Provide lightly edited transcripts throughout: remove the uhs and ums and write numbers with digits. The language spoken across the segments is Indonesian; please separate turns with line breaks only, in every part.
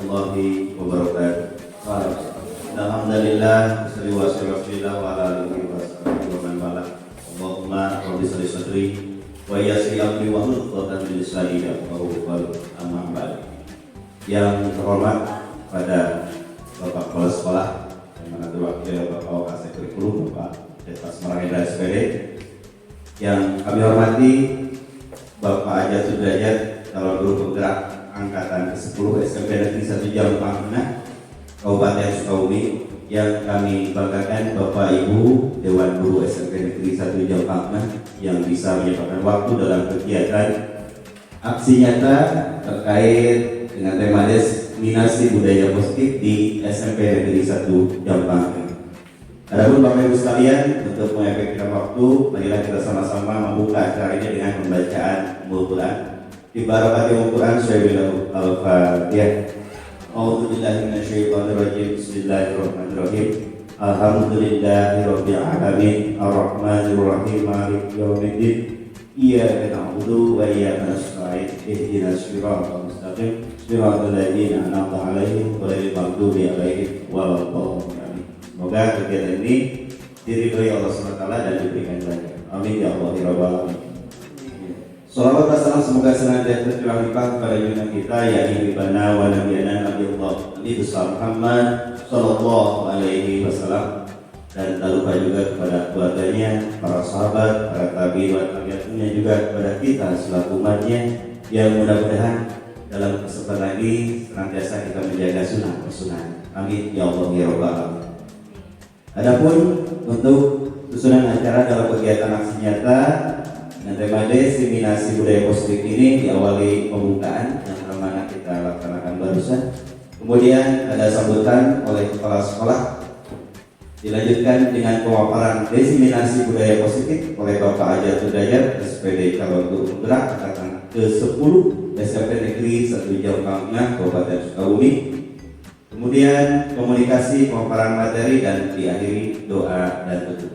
warahmatullahi wabarakatuh. Alhamdulillah, wassalatu wa ala alihi wa sahbihi wa man wala. Allahumma rabbi shalli sadri wa yassir amri wa hlul 'uqdatam min lisani yafqahu qawli. Amma ba'd. Yang terhormat pada Bapak Kepala Sekolah yang mana terwakil Bapak Wakasek Kurikulum, Bapak Deta Semarang SPD. Yang kami hormati Bapak Ajat Sudrajat, calon guru penggerak angkatan ke-10 SMP Negeri 1 Jampang Kabupaten Sukabumi. Yang kami banggakan Bapak Ibu Dewan Guru SMP Negeri 1 Jampang yang bisa menyempatkan waktu dalam kegiatan aksi nyata terkait dengan tema Destinasi Budaya Positif di SMP Negeri 1 Jampang. Adapun Bapak Ibu sekalian, untuk mengefektifkan waktu, marilah kita sama-sama membuka acara ini dengan pembacaan Ummul Quran. Di barakatil Quran Syaibil Al-Fatihah. A'udzubillahi minasyaitonirrajim. Bismillahirrahmanirrahim. Alhamdulillahirabbil alamin, arrahmanirrahim, maliki yaumiddin. Iyyaka na'budu wa iyyaka nasta'in. Ihdinas siratal mustaqim. Shiratal ladzina an'amta 'alaihim ghairil maghdubi 'alaihim waladdallin. Semoga kegiatan ini diridhoi Allah SWT dan diberikan berkah. Amin ya Allah ya rabbal alamin. Salawat dan salam semoga senantiasa tercurah limpah kepada junjungan kita yakni ibana wa nabiyana Nabiullah Nabi besar Muhammad sallallahu alaihi wasallam, dan tak lupa juga kepada keluarganya, para sahabat, para tabi'in wa tabi'innya, juga kepada kita selaku umatnya, yang mudah-mudahan dalam kesempatan ini senantiasa kita menjaga sunnah. Amin ya Allah ya rabbal alamin. Adapun untuk susunan acara dalam kegiatan aksi nyata dengan tema Destinasi Budaya Positif ini diawali pembukaan yang mana kita laksanakan barusan. Kemudian ada sambutan oleh kepala sekolah, dilanjutkan dengan pemaparan Destinasi Budaya Positif oleh Bapak Ajat Sudrajat, SPD calon guru penggerak angkatan ke-10 SMP Negeri 1 Jampang Kabupaten Sukabumi. Kemudian komunikasi pemaparan materi dan diakhiri doa dan tutup.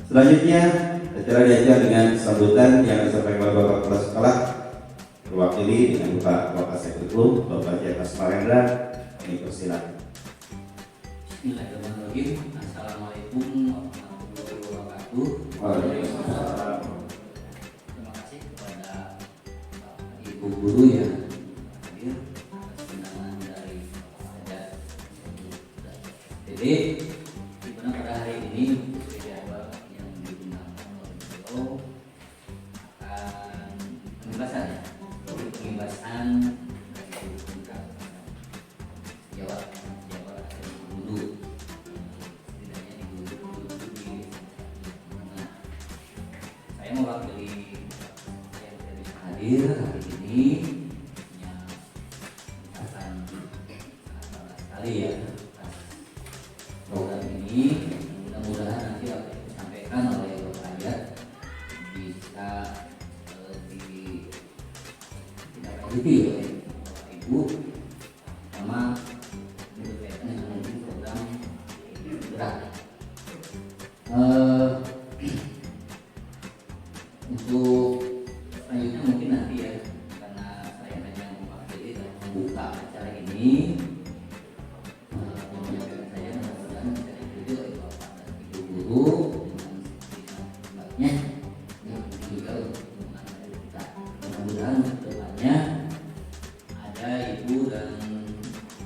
Selanjutnya acara diajar dengan sambutan yang disampaikan oleh Bapak Kepala Sekolah terwakili dengan Bapak Wakasek Kurikulum, Bapak Deta Semarang. Kami persilakan.
Bismillahirrahmanirrahim. Assalamualaikum warahmatullahi wabarakatuh.
Waalaikumsalam.
Terima kasih kepada Ibu Guru yang hadir atas undangan dari Bapak Jadi di mana pada hari ini jadwal yang digunakan oleh beliau akan pembebasan dari kontrak Jawa dulu setidaknya di mana saya mewakili yang tidak bisa hadir hari ini akan sangat sekali ya program ini. Mudah-mudahan nanti apa yang disampaikan oleh Bapak Ajat bisa ditindaklanjuti oleh Bapak Ibu, sama berkaitan dengan program gerak. Untuk selanjutnya mungkin nanti ya, karena saya hanya mewakili dan membuka acara ini. Mudah-mudahan kedepannya ada ibu dan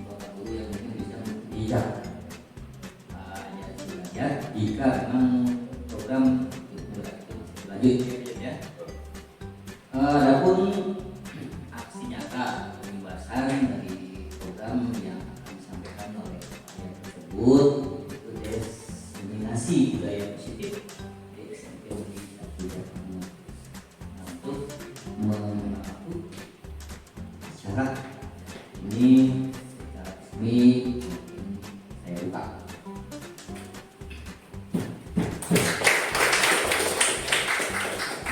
bapak guru yang mungkin bisa bijak jika memang program itu lanjut ya. Adapun aksi nyata pembahasan dari program yang akan disampaikan oleh yang tersebut itu destinasi budaya positif di SMP Negeri 1 Jampang. Untuk mengaku syarat ini secara resmi saya buka.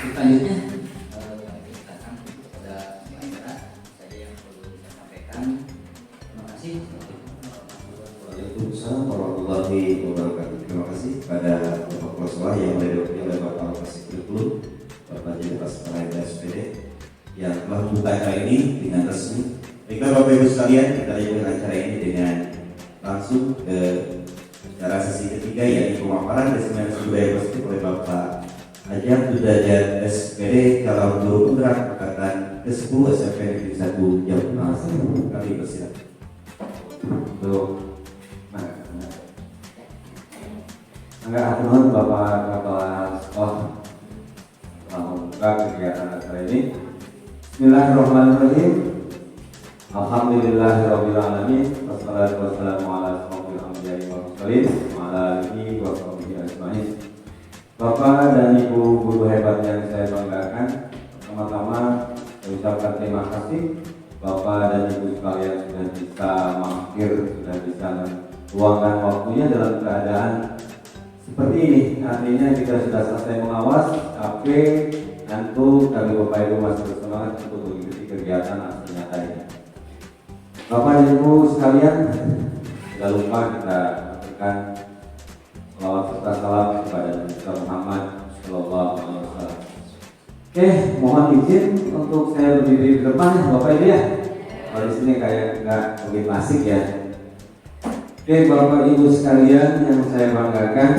Selanjutnya kita akan kepada acara saja yang perlu saya sampaikan. Terima kasih.
Waalaikumsalam warahmatullahi wabarakatuh. Terima kasih pada Bapak Kepala Sekolah yang diwakili oleh Bapak Wakasek Kurikulum, Bapak Deta Semarang SPD, yang telah membuka acara ini dengan resmi Baiklah Bapak Ibu sekalian, kita lanjutkan acara ini dengan langsung ke acara sesi ketiga, yaitu pemaparan diseminasi budaya positif oleh Bapak Ajam Sudajat SPD Kalau Guru Penggerak Angkatan ke-10 SMP Negeri 1 Jawa Tengah. Kami bersilakan.
Enggak afternoon Bapak Kepala Sekolah telah membuka kegiatan acara ini. Bismillahirrahmanirrahim. Alhamdulillahirrabbilalamin. Wassalatu wassalamu ala asyrofil anbiya'i wal mursalin wa ala alihi wa sahbihi ajmain. Bapak dan Ibu guru hebat yang saya banggakan, pertama-tama saya ucapkan terima kasih Bapak dan Ibu sekalian sudah bisa mampir, sudah bisa meluangkan waktunya dalam keadaan seperti ini. Artinya kita sudah selesai mengawas, capek, ngantuk, tapi Bapak Ibu masih bersemangat untuk mengikuti kegiatan aksi nyata ini. Bapak dan Ibu sekalian, tidak lupa kita lakukan salawat serta salam kepada Nabi Muhammad Sallallahu Alaihi Wasallam. Oke, mohon izin untuk saya berdiri di depan, Bapak Ibu ya. Kalau di sini kayak nggak begitu asik ya. Oke, Bapak Ibu sekalian yang saya banggakan,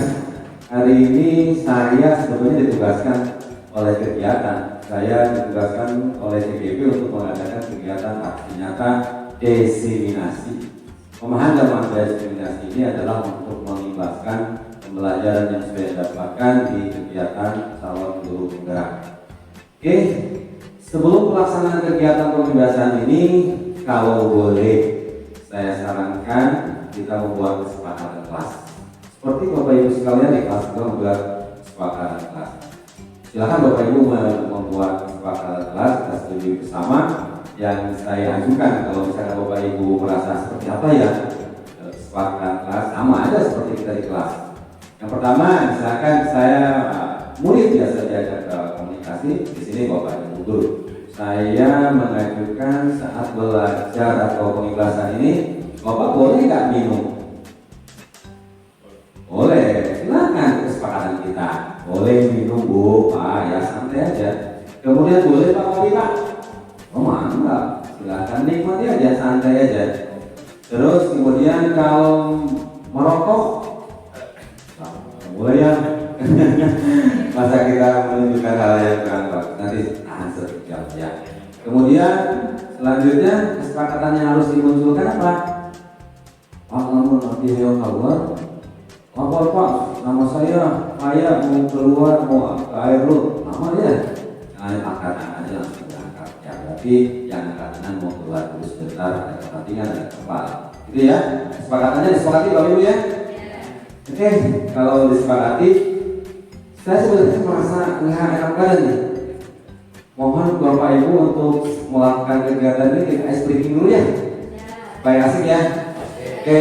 hari ini saya sebetulnya ditugaskan oleh kegiatan. Saya ditugaskan oleh CGP untuk mengadakan kegiatan aksi nyata desiminasi. Pemahaman desiminasi ini adalah untuk mengimbaskan pembelajaran yang sudah didapatkan di kegiatan calon guru penggerak. Oke, sebelum pelaksanaan kegiatan pembebasan ini, kalau boleh saya sarankan kita membuat kesepakatan kelas. Seperti Bapak Ibu sekalian di kelas juga membuat kesepakatan kelas. Silakan Bapak Ibu membuat kesepakatan kelas, kita setuju bersama. Yang saya ajukan, kalau misalnya Bapak Ibu merasa seperti apa ya kesepakatan kelas, sama aja seperti kita di kelas. Yang pertama, misalkan saya murid biasa diajak komunikasi, di sini Bapak Ibu guru. Saya mengajukan saat belajar atau pembebasan ini, Bapak boleh nggak minum? Boleh, silakan kesepakatan kita. Boleh minum Bu, Pak, ya santai aja. Kemudian boleh Pak kopi Pak? Oh enggak, silakan nikmati aja, santai aja. Terus kemudian kalau merokok, boleh ya. Masa kita menunjukkan hal yang kurang bagus, nanti sekejap ya. Kemudian selanjutnya kesepakatan yang harus dimunculkan apa? Pak, namun nanti saya keluar. Apa Pak? Nama saya mau keluar, mau ke air lu. Nama dia? Jangan angkat aja langsung berangkat ya. Berarti yang angkat tangan mau keluar dulu sebentar, ada kepentingan, ada kepala. Gitu ya. Kesepakatannya disepakati Bapak Ibu ya. Oke, kalau disepakati, saya sebenarnya merasa nggak enak badan nih. Mohon Bapak Ibu untuk melakukan kegiatan ini kita ice breaking dulu ya. Supaya asik ya. Oke,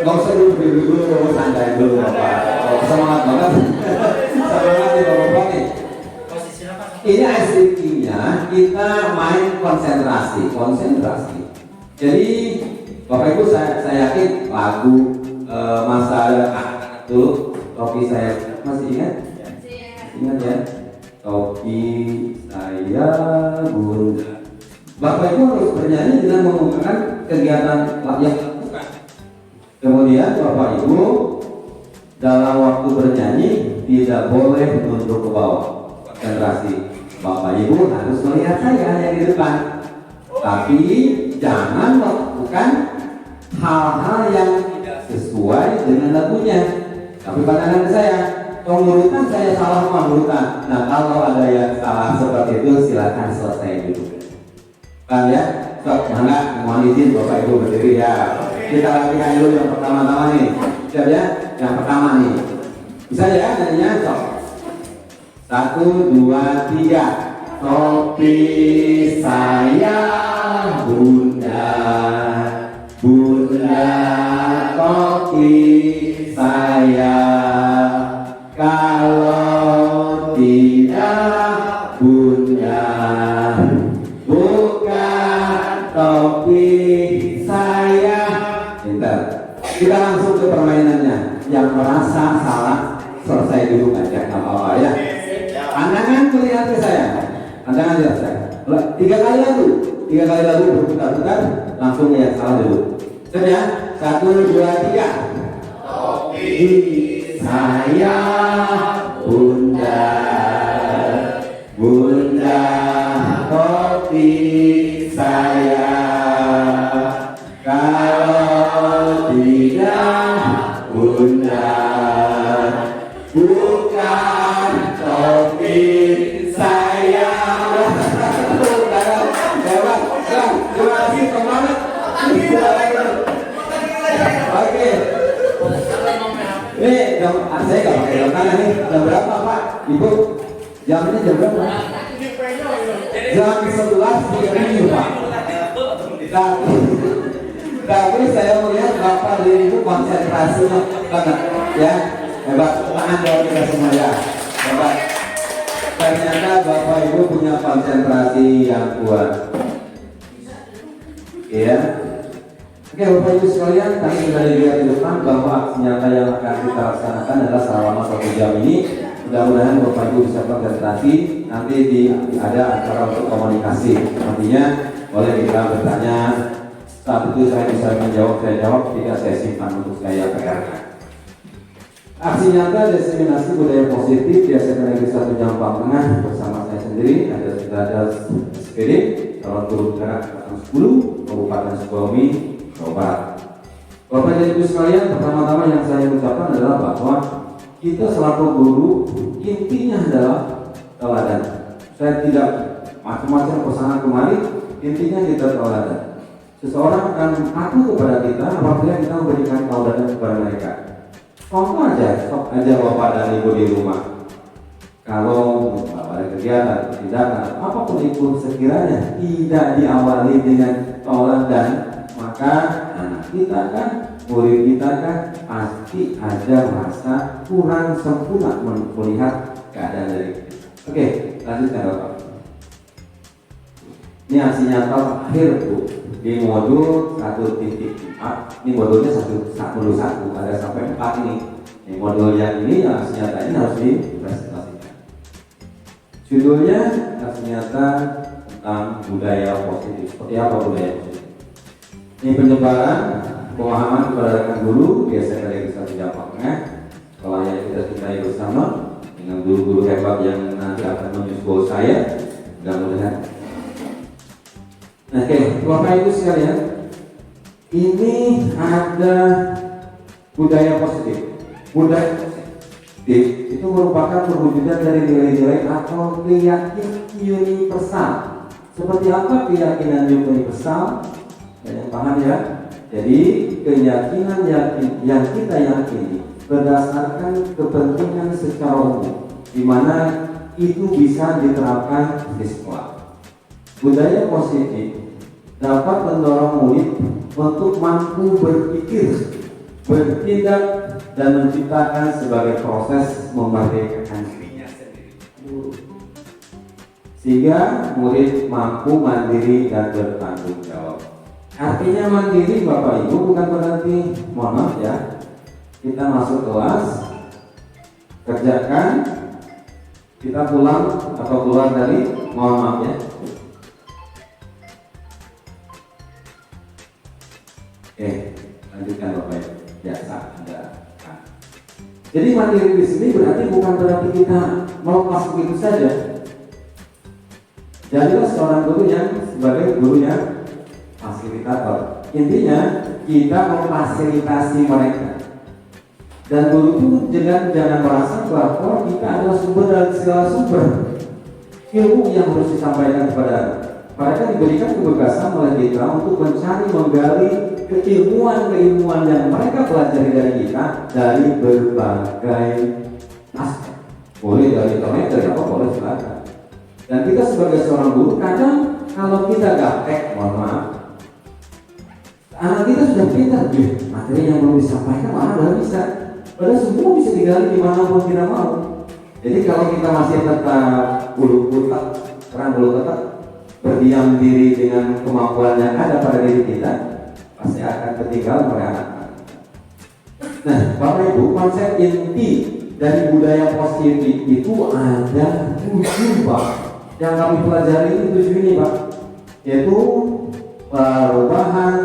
nggak usah dulu, santai dulu Bapak. Semangat banget. Semangat nih Bapak nih. Ini ice breakingnya kita main konsentrasi. Jadi Bapak Ibu saya yakin lagu masa dulu topi saya masih ingat? Ingat ya? Topi saya bunda. Bapak Ibu harus bernyanyi dengan menggunakan kegiatan yang dilakukan. Kemudian Bapak Ibu dalam waktu bernyanyi tidak boleh menunduk ke bawah. Konsentrasi. Bapak Ibu harus melihat saya yang di depan. Tapi jangan melakukan hal-hal yang tidak sesuai dengan lagunya. Tapi pandangan saya, pengurutan saya salah pengurutan. Nah kalau ada yang salah seperti itu silakan selesai dulu. Kan ya? Sok, mana mohon izin Bapak Ibu berdiri ya. Kita latihan dulu yang pertama-tama nih. Siap ya? Yang pertama nih. Bisa ya nyanyinya? Sok. 1, 2, 3. Topi saya bunda, bunda topi saya. Kalau tidak bunda, bukan topi saya. Pintar. Kita langsung ke permainannya. Yang merasa salah selesai dulu aja, nggak apa-apa ya. Pandangan melihat ke saya. Pandangan lihat saya. 3 kali lagu. 3 kali lagu berputar-putar, langsung yang salah dulu. Siap ya? 1, 2, 3. Topi saya bunda, bunda topi saya. Kalau tidak bunda, bukan topi saya. Terima kasih semangat. Oke. Ini jam, saya nggak pakai jam tangan nih. Jam berapa Pak? Ibu? Jamnya jam berapa? Jam 11.30 Pak. Tapi saya melihat Bapak diriku konsentrasinya banget ya. Hebat. Tangan buat kita semua ya. Hebat. Ternyata Bapak Ibu punya konsentrasi yang kuat. Ya. Oke Bapak Ibu sekalian, tadi sudah dilihat di depan bahwa aksi nyata yang akan kita laksanakan adalah selama 1 jam ini. Mudah-mudahan Bapak Ibu bisa konsentrasi. Nanti ada acara untuk komunikasi. Nantinya boleh kita bertanya. Saat itu saya bisa menjawab, saya jawab. Tidak saya simpan untuk saya PR-kan. Aksi nyata diseminasi budaya positif diadakan lagi 1 jam tengah bersama saya sendiri. Sudah ada SPD calon guru gerak 10 Kabupaten Sukabumi, Jawa Barat. Bapak dan Ibu sekalian, pertama-tama yang saya ucapkan adalah bahwa kita selaku guru intinya adalah teladan. Saya tidak macam-macam pesanan kemarin, intinya kita teladan. Seseorang akan patuh kepada kita apabila kita memberikan teladan kepada mereka. Contoh aja, stop aja Bapak dan Ibu di rumah. Kalau ada kegiatan, tindakan, apapun itu sekiranya tidak diawali dengan teladan, maka anak kita kan, murid kita kan pasti ada rasa kurang sempurna melihat keadaan dari kita. Oke, lanjutkan Bapak. Ini aksi nyata terakhir Bu di modul 1.4. Ini modulnya 1.1 ada sampai 4 ini. Ini modul yang ini yang aksi nyata ini harus dipresentasikan. Judulnya aksi nyata tentang budaya positif. Seperti apa budaya positif? Ini penyebaran pemahaman kepada rekan guru biasa dari satu jam tengah. Sekolah yang kita cintai bersama dengan guru-guru hebat yang nanti akan menyusul saya. Mudah-mudahan. Oke, Bapak Ibu sekalian, ini ada budaya positif. Budaya positif itu merupakan perwujudan dari nilai-nilai atau keyakinan universal. Seperti apa keyakinan universal? Yang paham ya? Jadi keyakinan yang kita yakini berdasarkan kepentingan secara umum, di mana itu bisa diterapkan di sekolah. Budaya positif dapat mendorong murid untuk mampu berpikir, bertindak, dan menciptakan sebagai proses memerdekakan dirinya sendiri. Sehingga murid mampu mandiri dan bertanggung jawab. Artinya mandiri Bapak Ibu bukan berarti, mohon maaf ya, kita masuk kelas, kerjakan, kita pulang atau keluar dari, mohon maaf ya. Oke, lanjutkan Bapak Ibu. Biasa Anda. Jadi mandiri di sini berarti bukan berarti kita melepas begitu saja. Jadilah seorang guru yang sebagai guru yang fasilitator. Intinya kita memfasilitasi mereka. Dan guru pun jangan merasa bahwa kita adalah sumber dari segala sumber ilmu yang harus disampaikan kepada mereka. Diberikan kebebasan oleh kita untuk mencari, menggali keilmuan yang mereka pelajari dari kita dari berbagai aspek. Boleh dari internet, dari apa boleh silakan. Dan kita sebagai seorang guru kadang kalau kita gaptek, mohon maaf, anak kita sudah pintar, materi yang belum disampaikan mana belum bisa. Padahal semua bisa digali dimanapun kita mau. Jadi kalau kita masih tetap bulu ketak, berdiam diri dengan kemampuan yang ada pada diri kita, pasti akan ketinggalan oleh anak-anak. Nah, Bapak Ibu, konsep inti dari budaya positif itu ada 7 Pak. Yang kami pelajari ini 7 ini Pak. yaitu perubahan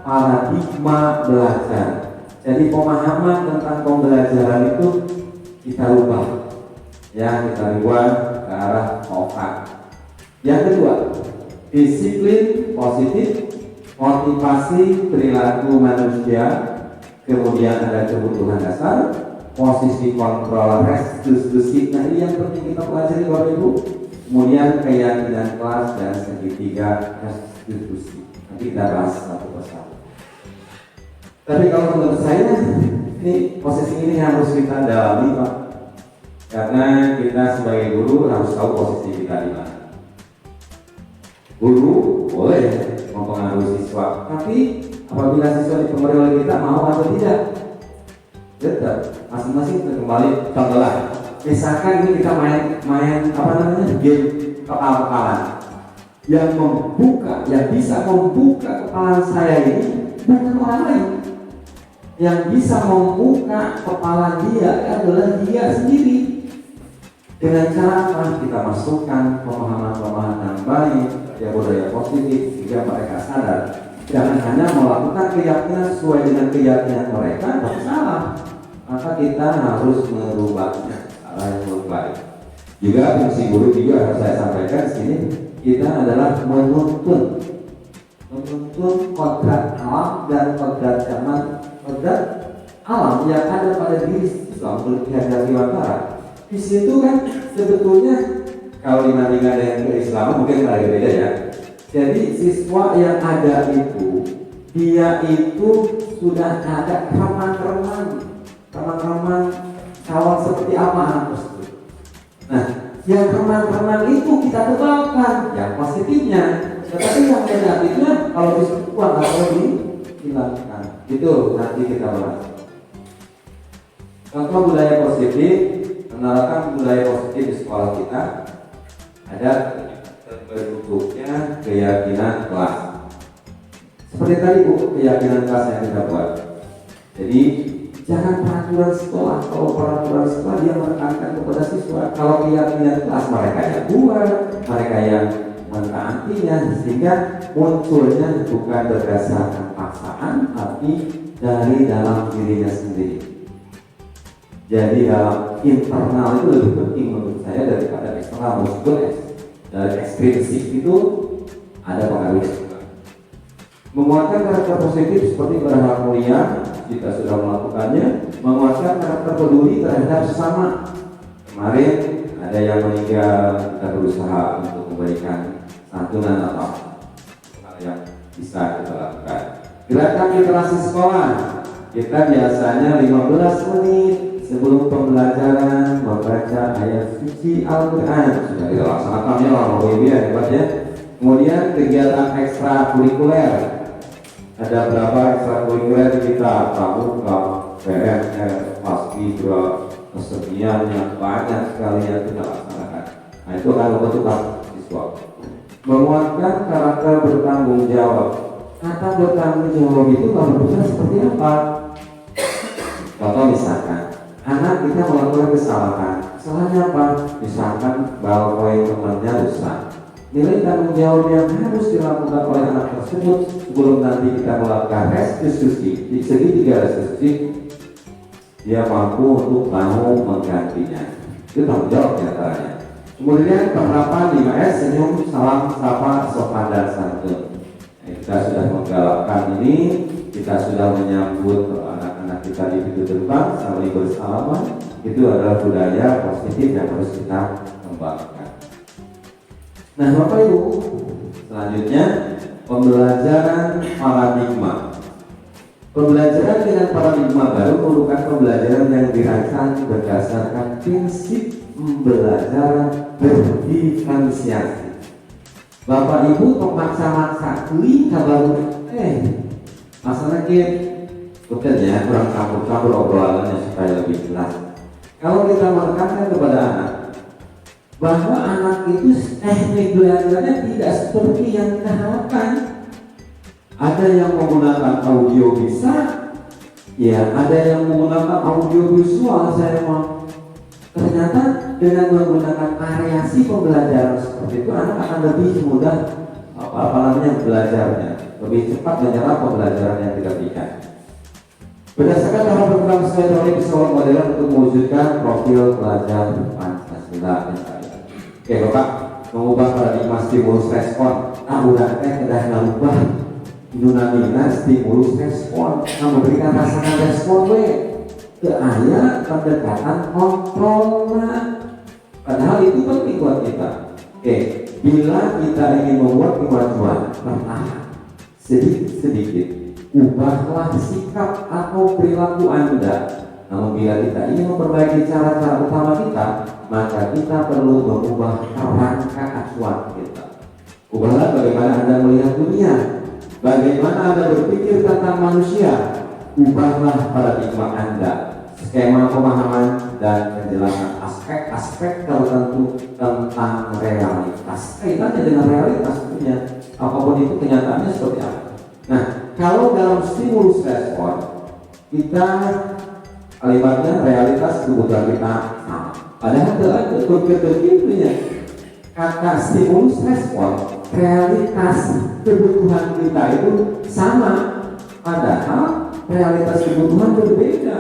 paradigma belajar. Jadi pemahaman tentang pembelajaran itu kita ubah, ya, kita ubah ke arah OKA. Yang kedua, disiplin positif, motivasi perilaku manusia, kemudian ada kebutuhan dasar, posisi kontrol restitusi. Nah, ini yang penting kita pelajari Bapak Ibu. Kemudian keyakinan kelas dan segitiga restitusi. Nanti kita bahas satu persatu. Tapi kalau menurut saya, ini posisi ini harus kita dalami, Pak. Karena kita sebagai guru harus tahu posisi kita di mana. Guru boleh mempengaruhi siswa, tapi apabila siswa dipengaruhi oleh kita, mau atau tidak, tetap masing-masing kembali. Contohlah, misalkan ini kita main game kepala-kepalan. Yang bisa membuka kepala saya ini bukan orang lain. Yang bisa membuka kepala dia adalah dia sendiri. Dengan cara apa? Kita masukkan pemahaman-pemahaman yang baik, ya budaya positif, sehingga mereka sadar. Jangan hanya melakukan keyakinan sesuai dengan keyakinan mereka, tapi salah. Maka kita harus merubahnya, cara yang lebih baik. Juga fungsi guru juga harus saya sampaikan di sini, kita adalah menuntun kodrat alam dan kodrat zaman, kodrat alam yang ada pada diri siswa untuk dihadapi wawancara. Di situ kan sebetulnya kalau dibandingkan dengan keislaman mungkin agak beda ya. Jadi siswa yang ada itu, dia itu sudah ada remang-remang calon seperti apa anak tersebut. Nah, yang remang-remang itu kita tebalkan yang positifnya, tetapi yang negatifnya kalau disebutkan atau dihilangkan. Itu nanti kita bahas. Contoh budaya positif, menerapkan budaya positif di sekolah kita ada terbentuknya keyakinan kelas. Seperti tadi Bu, keyakinan kelas yang kita buat. Jadi jangan peraturan sekolah. Kalau peraturan sekolah dia menekankan kepada siswa. Kalau keyakinan kelas mereka yang buat, mereka yang mentaatinya, sehingga munculnya bukan berdasarkan paksaan, tapi dari dalam dirinya sendiri. Jadi dalam internal itu lebih penting menurut saya daripada eksternal. Meskipun dari ekstrinsik itu ada pengaruhnya juga. Menguatkan karakter positif seperti berharap mulia, kita sudah melakukannya. Menguatkan karakter peduli terhadap sesama. Kemarin ada yang meninggal, kita berusaha untuk memberikan santunan atau hal yang bisa kita lakukan. Gerakan literasi sekolah, kita biasanya 15 menit sebelum pembelajaran membaca ayat suci Al-Quran. Sudah kita laksanakan ya Bapak Ibu ya, hebat ya. Kemudian kegiatan ekstrakurikuler, ada berapa ekstrakurikuler kita pramuka, PNR, paskibra, kesenian yang banyak sekali yang kita laksanakan. Nah itu akan membentuk siswa. Menguatkan karakter bertanggung jawab. Kata bertanggung jawab itu kalau seperti apa? Contoh misalkan anak kita melakukan kesalahan. Kesalahannya apa? Misalkan ballpoint temannya rusak. Nilai tanggung jawab yang harus dilakukan oleh anak tersebut sebelum nanti kita melakukan restitusi, di segitiga restitusi, dia mampu untuk mau menggantinya. Itu tanggung jawab diantaranya. Kemudian penerapan 5S, senyum, salam, sapa, sopan dan santun. Kita sudah menggalakkan ini, kita sudah menyambut anak-anak kita di pintu gerbang, saling bersalaman. Itu adalah budaya positif yang harus kita kembangkan. Nah Bapak Ibu, selanjutnya pembelajaran paradigma. Pembelajaran dengan paradigma baru merupakan pembelajaran yang dirancang berdasarkan prinsip pembelajaran berdiferensiasi. Bapak Ibu memaksa-maksa kuliah baru masalah betul ya, kurang campur-campur obrolannya supaya lebih jelas. Kalau kita menekankan kepada anak bahwa anak itu teknik belajarnya tidak seperti yang kita harapkan. Ada yang menggunakan audio bisa, ya ada yang menggunakan audio visual. Saya mau ternyata dengan menggunakan variasi pembelajaran seperti itu anak akan lebih mudah belajarnya, lebih cepat menyerap pembelajaran yang kita berikan. Berdasarkan tahap program sesuai teori pesawat modern untuk mewujudkan profil pelajar Pancasila dan Syariah. Oke Bapak, mengubah paradigma stimulus respon. Udah kedah ngubah dinamika stimulus respon, memberikan rasakan respon ke ayat pendekatan kontrol. Padahal itu penting buat kita. Oke, bila kita ingin membuat kemajuan perlahan, sedikit-sedikit, ubahlah sikap atau perilaku Anda. Namun bila kita ingin memperbaiki cara-cara utama kita, maka kita perlu mengubah kerangka acuan kita. Ubahlah bagaimana Anda melihat dunia, bagaimana Anda berpikir tentang manusia. Ubahlah paradigma Anda, skema pemahaman dan penjelasan aspek-aspek tertentu tentang realitas. Kaitannya dengan realitas tentunya, apapun itu kenyataannya seperti apa. Nah, kalau dalam stimulus respon kita kalimatnya realitas kebutuhan kita sama. Padahal dalam kebutuhannya kata stimulus respon realitas kebutuhan kita itu sama. Padahal realitas kebutuhan berbeda.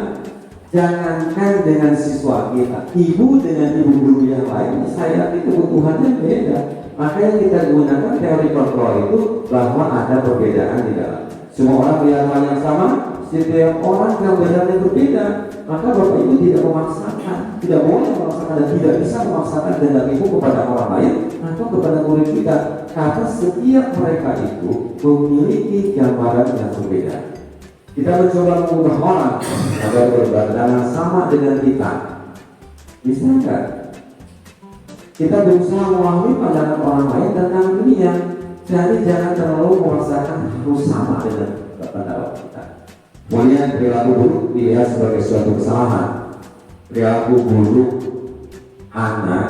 Jangankan dengan siswa kita, ibu dengan ibu guru yang lain, saya itu kebutuhannya beda. Makanya kita gunakan teori kontrol itu bahwa ada perbedaan di dalam. Semua orang melihat hal yang sama, setiap orang gambarannya berbeda. Maka Bapak Ibu tidak memaksakan, tidak boleh memaksakan dan tidak bisa memaksakan dengan ibu kepada orang lain atau kepada murid kita. Karena setiap mereka itu memiliki gambaran yang berbeda. Kita mencoba mengubah orang agar berpandangan sama dengan kita. Bisa nggak? Kita berusaha memahami pandangan orang lain tentang dunia. Jadi jangan terlalu memaksakan harus sama dengan pendapat kita. Kemudian perilaku buruk dilihat sebagai suatu kesalahan. Perilaku buruk anak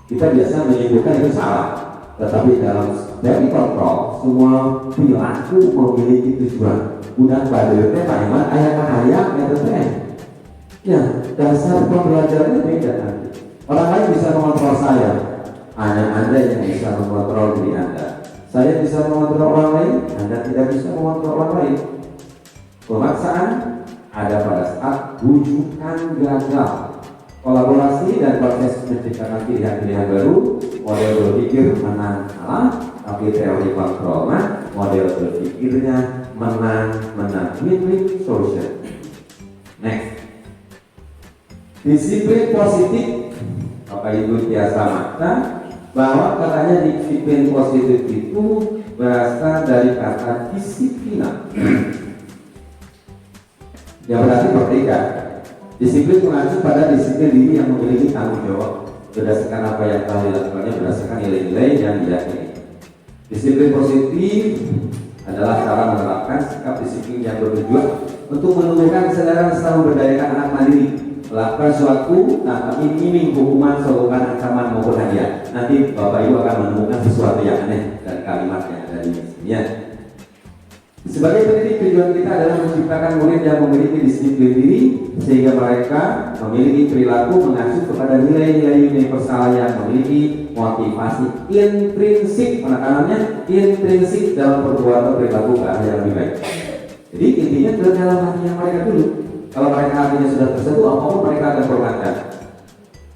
kita biasa menyebutkan itu salah. Tetapi dalam teori kontrol semua perilaku memiliki tujuan. Udah pada paheman ayat-ayat gitu teh. Ya, dasar pembelajarannya beda nanti. Orang lain bisa mengontrol saya, Anda yang bisa mengontrol diri Anda. Saya bisa mengontrol orang lain, Anda tidak bisa mengontrol orang lain. Pemaksaan ada pada saat rujukan gagal. Kolaborasi dan proses menciptakan pilihan-pilihan baru, model berpikir menang kalah, tapi teori kontrolnya model berpikirnya menang win-win solution. Next, disiplin positif. Bapak Ibu biasa makna bahwa katanya disiplin positif itu berasal dari kata disiplina yang berarti merdeka. Disiplin mengacu pada disiplin diri yang memiliki tanggung jawab berdasarkan apa yang telah dilakukannya, berdasarkan nilai-nilai yang diyakini. Disiplin positif adalah cara menerapkan sikap disiplin yang bertujuan untuk menumbuhkan kesadaran serta memberdayakan anak mandiri melakukan suatu tanpa iming-iming hukuman, sorotan, ancaman maupun hadiah. Nanti Bapak Ibu akan menemukan sesuatu yang aneh dari kalimat yang ada di sini. Sebagai pendidik, tujuan kita adalah menciptakan murid yang memiliki disiplin diri sehingga mereka memiliki perilaku mengacu kepada nilai-nilai universal yang memiliki motivasi intrinsik, penekanannya intrinsik dalam perbuatan perilaku ke arah yang lebih baik. Jadi intinya ke dalam hatinya mereka dulu. Kalau mereka hatinya sudah tersentuh, apapun mereka akan berlangkah.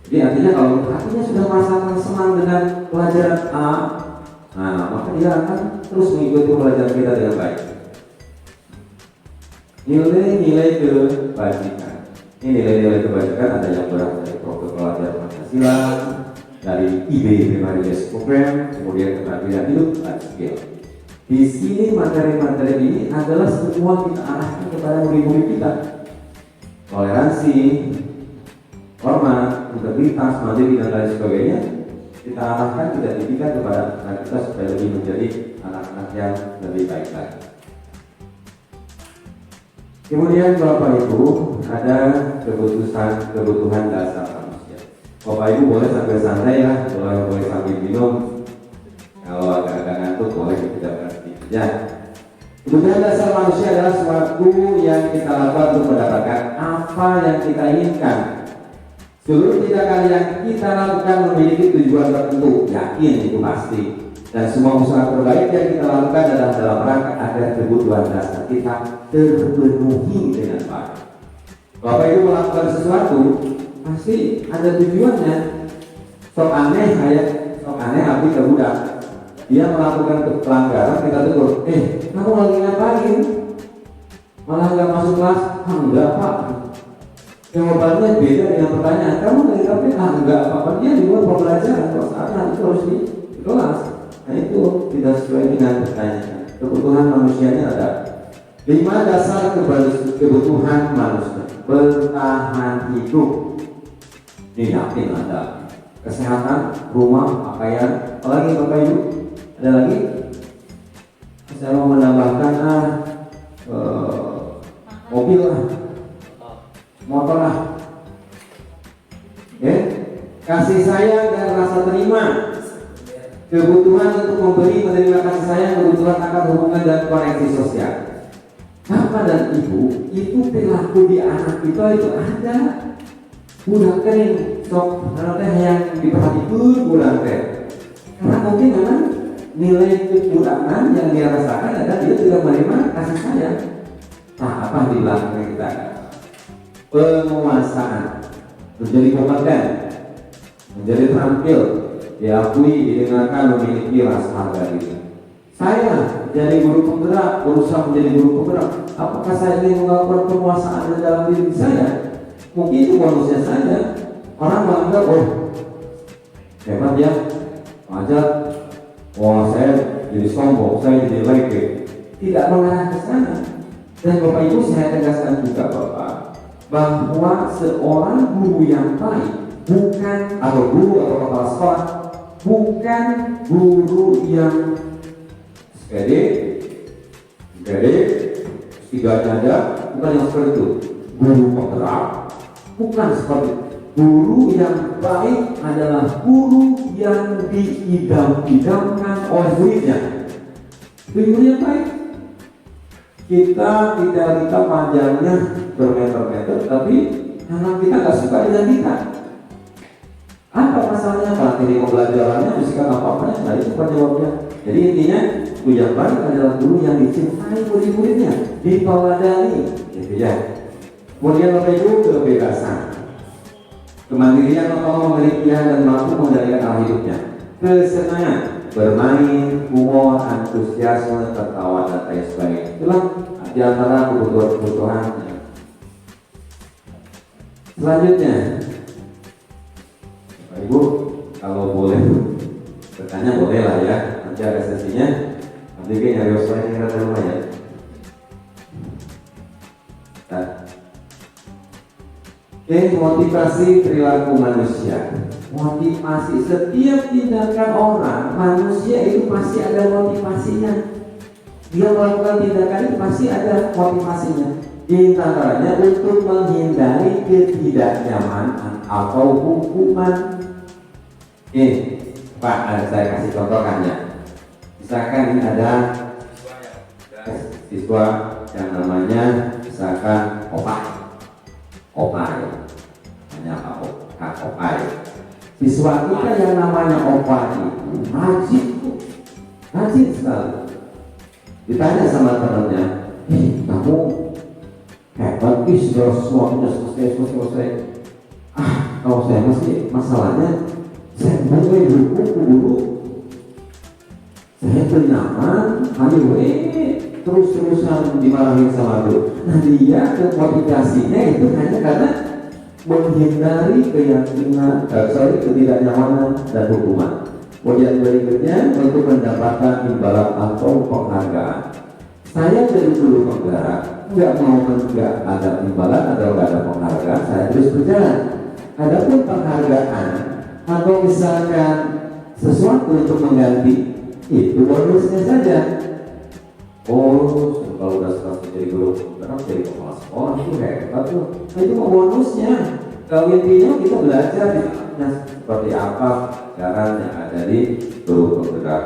Jadi artinya kalau hatinya sudah merasakan senang dengan pelajaran A, nah maka dia akan terus mengikuti pelajaran kita dengan baik. Nilai-nilai kebajikan. Ini nilai-nilai kebajikan ada yang berasal dari profil pelajar Pancasila, dari IB Primary Basic Program, kemudian keterampilan hidup dan skill. Di sini materi-materi ini adalah semua kita arahkan kepada murid-murid kita. Toleransi, hormat, integritas, mandiri dan lain sebagainya. Kita arahkan, kita didikan kepada anak kita supaya lebih menjadi anak-anak yang lebih baik lagi. Kemudian Bapak Ibu ada kebutuhan dasar manusia. Bapak Ibu boleh sambil santai ya, boleh sambil minum. Kalau agak-agak ngantuk boleh tidak sedikit ya. Kebutuhan dasar manusia adalah sesuatu yang kita lakukan untuk mendapatkan apa yang kita inginkan. Seluruh tindakan yang kita lakukan memiliki tujuan tertentu, yakin itu pasti. Dan semua usaha terbaik yang kita lakukan adalah dalam rangka agar kebutuhan dasar kita terpenuhi dengan baik. Bapak Ibu melakukan sesuatu pasti ada tujuannya. Sok aneh abdi ke budak. Dia melakukan pelanggaran, kita tegur, kamu lagi ngapain? Malah nggak masuk kelas? Enggak Pak. Jawabannya beda dengan pertanyaan. Kamu lagi ngapain? Enggak Pak. Dia di luar pembelajaran. Kok saatnya itu harus di kelas. Nah itu tidak sesuai dengan pertanyaan. Kebutuhan manusianya ada 5 dasar kebutuhan manusia. Bertahan hidup. Ini yakin ada. Kesehatan, rumah, pakaian. Apalagi Bapak Ibu? Ada lagi? Saya mau menambahkan mobil lah, motor lah. Kasih sayang dan rasa terima. Kebutuhan untuk memberi, menerima kasih sayang, kebutuhan akan hubungan dan koneksi sosial. Bapak dan Ibu, itu perilaku di anak kita itu ada. Budak kering, sok teh yang diperhatikan budak teh. Karena mungkin memang nilai kekurangan yang dia rasakan adalah dia tidak menerima kasih sayang. Nah, apa di belakang kita? Penguasaan, menjadi kompeten, menjadi terampil, diakui, didengarkan, memiliki rasa harga diri. Saya jadi guru penggerak, berusaha menjadi guru penggerak. Apakah saya ingin melakukan penguasaan dalam diri saya? Mungkin itu bonusnya saja. Orang menganggap, hebat ya, wajar. Saya jadi sombong, saya jadi lagi. Tidak mengarah ke sana. Dan Bapak Ibu, saya tegaskan juga Bapak, bahwa seorang guru yang baik bukan atau guru atau kepala sekolah bukan guru yang sepede, tiganya ada, bukan yang seperti itu. Guru penggerak, bukan seperti itu. Guru yang baik adalah guru yang diidam-idamkan oleh muridnya. Guru yang baik. Kita tidak panjangnya bermeter-meter, tapi anak kita nggak suka dengan kita. Apa masalahnya? Materi pembelajarannya, bisikan apa-apa, nah itu jawabnya. Jadi intinya, guru yang baik adalah guru yang dicintai murid-muridnya, diteladani, gitu ya. Kemudian Bapak Ibu, kebebasan, kemandirian atau memiliki dan mampu mengendalikan arah hidupnya, kesenangan, bermain, humor, antusiasme, tertawa dan lain sebagainya. Itulah di antara kebutuhan. Selanjutnya, Bapak Ibu, kalau boleh bertanya boleh lah ya. Nanti ada sesinya. Nanti nyari usulnya kira kira rumah ya. Motivasi perilaku manusia. Motivasi setiap tindakan orang manusia itu pasti ada motivasinya. Dia melakukan tindakan itu pasti ada motivasinya. Di antaranya untuk menghindari ketidaknyamanan atau hukuman. Pak, saya kasih contohkan ya. Misalkan ini ada siswa yang namanya misalkan Opai, hanya Kak Opai. Siswa kita yang namanya Opai itu rajin sekali. Ditanya sama temannya, kamu hebat segala sesuatunya selesai. Kalau saya masih masalahnya, saya mulai buku dulu. Saya bernyaman, terus-terusan dimarahin sama guru. Nah dia motivasinya itu hanya karena menghindari ketidaknyamanan dan hukuman. Kemudian berikutnya untuk mendapatkan imbalan atau penghargaan. Saya jadi guru penggerak, nggak ada imbalan atau nggak ada penghargaan, saya terus berjalan. Adapun penghargaan atau misalkan sesuatu untuk mengganti, itu bonusnya saja. Kalau udah selesai jadi guru penggerak, jadi kepala sekolah itu hebat tuh. Nah, itu bonusnya. Kalau intinya kita belajar seperti apa cara yang ada di guru penggerak.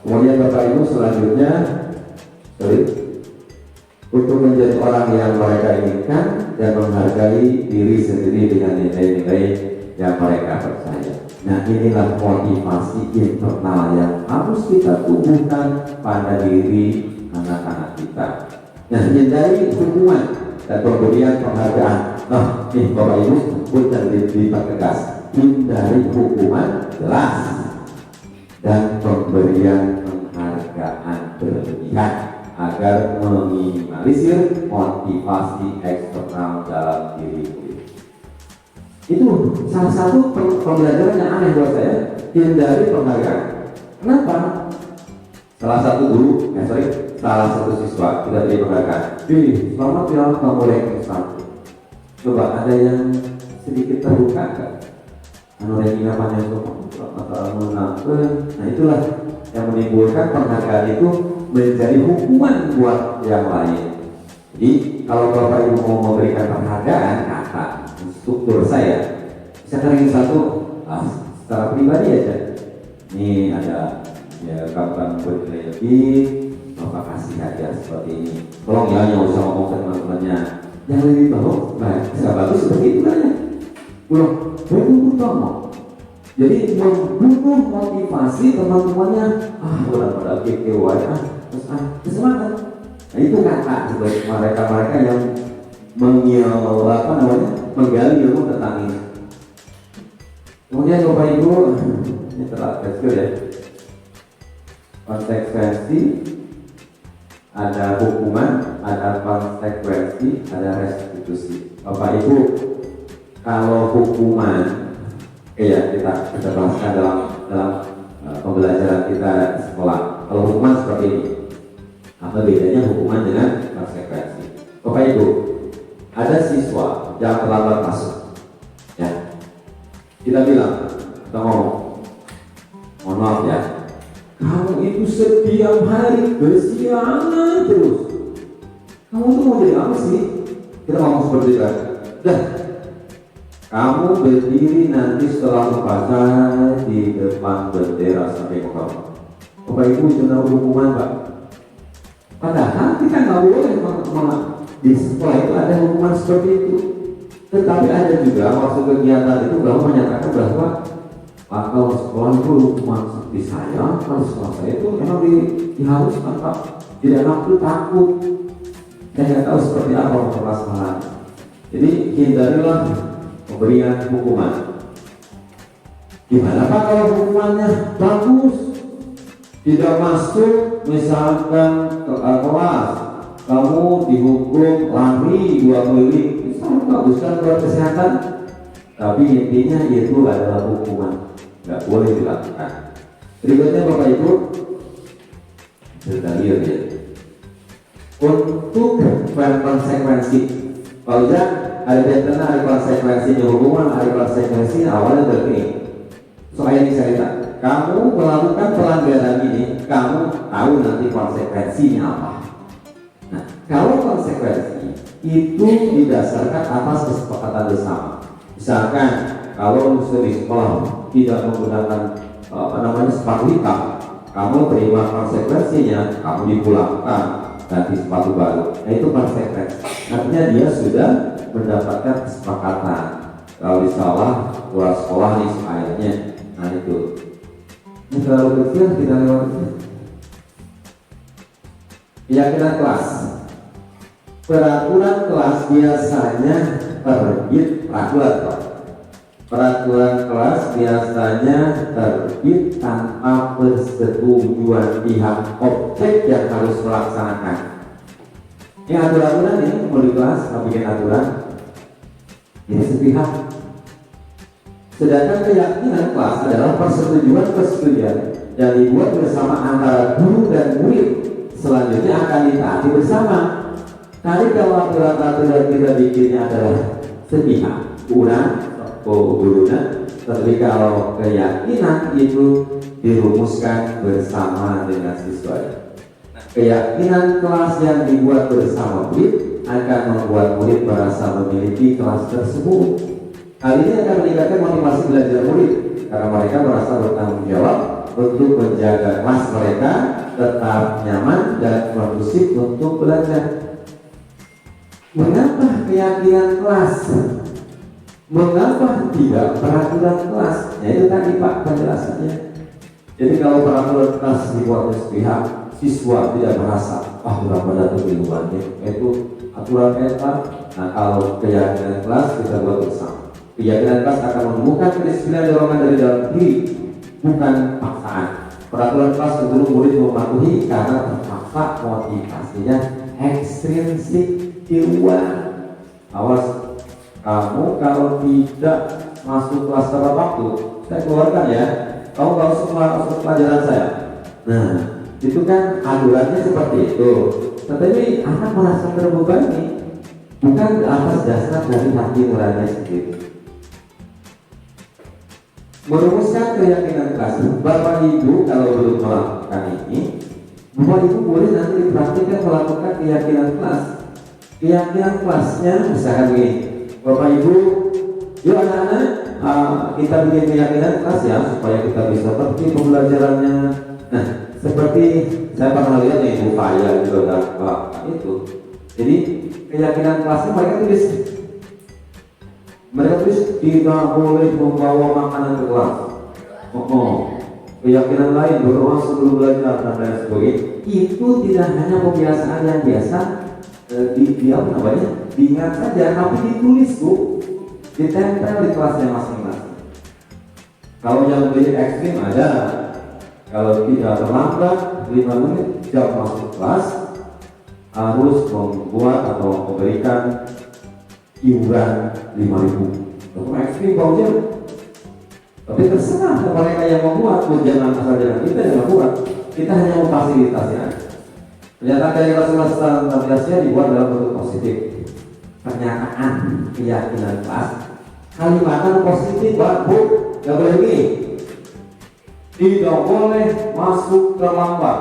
Kemudian Bapak Ibu selanjutnya, untuk menjadi orang yang mereka inginkan dan menghargai diri sendiri dengan nilai-nilai yang mereka percaya. Nah, inilah motivasi internal yang harus kita tumbuhkan pada diri anak-anak kita. Nah, hindari hukuman dan pemberian penghargaan. Nah, nih Bapak Ibu pun dipertegas, hindari hukuman jelas dan pemberian penghargaan berlebihan agar meminimalisir motivasi eksternal dalam diri. Itu salah satu pembelajaran yang aneh buat saya, hindari penghargaan. Kenapa? Salah satu siswa kita beri penghargaan. Selamat ya kamu ranking 1. Coba ada yang sedikit terbuka kan? Ranking namanya nah itulah yang menimbulkan penghargaan itu menjadi hukuman buat yang lain. Jadi kalau Bapak Ibu mau memberikan penghargaan, kata struktur saya bisa ranking 1 secara pribadi aja. Ini ada ya kamu bernilai lebih, Bapak kasih hadiah seperti ini. Tolong ya yang usah ngomong ke teman-temannya yang lebih bisa bagus seperti itu kan ya. Pulang, tolong. Jadi membunuh motivasi teman-temannya. Udah pada kecewa terus semangat. Nah itu kata sebagai mereka yang menggali ilmu tentang ini. Kemudian Bapak Ibu, ini telah kecil ya. Konsekuensi, ada hukuman, ada konsekuensi, ada restitusi. Bapak Ibu, kalau hukuman, kita bahaskan dalam pembelajaran kita di sekolah. Kalau hukuman seperti ini, apa bedanya hukuman dengan konsekuensi? Bapak Ibu, ada siswa yang terlambat masuk, ya. Kita bilang, kita ngomong, mohon maaf ya, kamu itu setiap hari bersiaran terus. Kamu tuh mau jadi apa sih? Kita ngomong seperti itu. Dah, kamu berdiri nanti setelah membaca di depan bendera sampai Muhammad. Bapak Ibu benar hukuman Pak. Padahal kita nggak boleh di sekolah itu ada hukuman seperti itu. Tetapi ada juga waktu kegiatan itu bahwa menyatakan bahwa kalau sekolah itu hukuman seperti saya, kalau sekolah saya itu memang diharuskan Pak. Jadi anak itu takut. Saya nggak tahu seperti apa permasalahan. Jadi hindarilah pemberian hukuman. Gimana Pak kalau hukumannya bagus? Tidak masuk misalkan ke kelas, kamu dihukum lari 2 keliling, misalnya bagus kan buat kesehatan. Tapi intinya itu adalah hukuman, nggak boleh dilakukan. Berikutnya Bapak Ibu, ya. Untuk konsekuensi, kalau ada bentuknya, ada konsekuensinya hukuman, ada konsekuensinya awalnya begini. Soal ini cerita, kamu melakukan pelanggaran ini, kamu tahu nanti konsekuensinya apa. Nah, kalau konsekuensi itu didasarkan atas kesepakatan bersama. Misalkan kalau di sekolah tidak menggunakan sepatu hitam, kamu terima konsekuensinya, kamu dipulangkan ganti sepatu baru. Nah itu konsekuensi. Artinya dia sudah mendapatkan kesepakatan. Kalau di luar sekolah nih ayatnya, nah itu. Ini terlalu kecil kita lewati. Keyakinan kelas. Peraturan kelas biasanya terbit peraturan kelas biasanya terbit tanpa persetujuan pihak objek yang harus melaksanakan. Ini aturan ini mau di kelas, bikin aturan ini sepihak. Sedangkan keyakinan kelas adalah persetujuan yang dibuat bersama antara guru dan murid. Selanjutnya akan ditaati bersama. Tadi kalau aturan kita bikinnya adalah sepihak, gurunya, tapi kalau keyakinan itu dirumuskan bersama dengan siswa. Keyakinan kelas yang dibuat bersama murid akan membuat murid merasa memiliki kelas tersebut. Hal ini akan meningkatkan motivasi belajar murid karena mereka merasa bertanggung jawab untuk menjaga kelas mereka tetap nyaman dan kondusif untuk belajar. Mengapa keyakinan kelas? Mengapa tidak peraturan kelas? Ya itu tadi Pak penjelasannya. Jadi kalau peraturan kelas dibuat oleh sepihak, siswa tidak merasa berapa data keilmuannya, itu aturan kelas. Nah kalau keyakinan kelas kita buat bersama. Keyakinan kelas akan menemukan kedisiplinan dorongan dari dalam diri, bukan paksaan. Peraturan kelas tentu murid mematuhi karena terpaksa, motivasinya ekstrinsik di luar. Awas, kamu kalau tidak masuk kelas tepat waktu, saya keluarkan ya. Kamu gak usah masuk pelajaran saya. Nah, itu kan aturannya seperti itu. Tetapi anak merasa terbebani, bukan atas dasar dari hati nurani sendiri. Merumuskan keyakinan kelas, Bapak Ibu kalau belum melakukan ini, Bapak Ibu boleh nanti dipraktikkan melakukan keyakinan kelas. Keyakinan kelasnya misalkan begini, Bapak Ibu, yuk anak-anak, kita bikin keyakinan kelas ya supaya kita bisa pergi pembelajarannya. Nah, seperti saya pernah lihat nih Bu Faya juga itu. Jadi keyakinan kelasnya mereka tulis tidak boleh membawa makanan ke kelas. Keyakinan lain berdoa sebelum belajar dan lain sebagainya. Itu tidak hanya kebiasaan yang biasa diingat saja, tapi ditulis Bu, ditempel di kelasnya masing-masing. Kalau yang lebih ekstrim ada, kalau tidak terlambat 5 menit jam masuk kelas harus membuat atau memberikan iuran 5.000. Untuk ekstrim baunya, tapi terserah mereka yang membuat, jangan asal jangan kita yang membuat. Kita hanya memfasilitasi aja. Pernyataan dari Rasulullah SAW dibuat dalam bentuk positif. Pernyataan keyakinan kelas, kalimatnya positif, Bu, gak boleh begini. Tidak boleh masuk terlambat.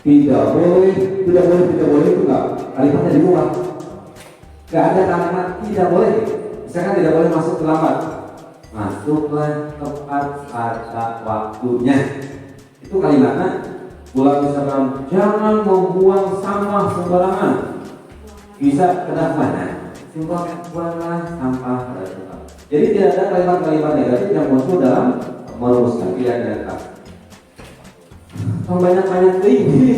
Tidak boleh itu enggak. Kalimatnya dibuat. Gak ada kalimat tidak boleh. Misalkan tidak boleh masuk terlambat. Masuklah tepat pada waktunya. Itu kalimatnya. Pula misalkan jangan membuang sampah sembarangan. Bisa kena mana? Buanglah sampah pada tempat. Jadi tidak ada kalimat-kalimat negatif yang muncul dalam merumuskan keyakinan kelas. Banyak-banyak tinggi,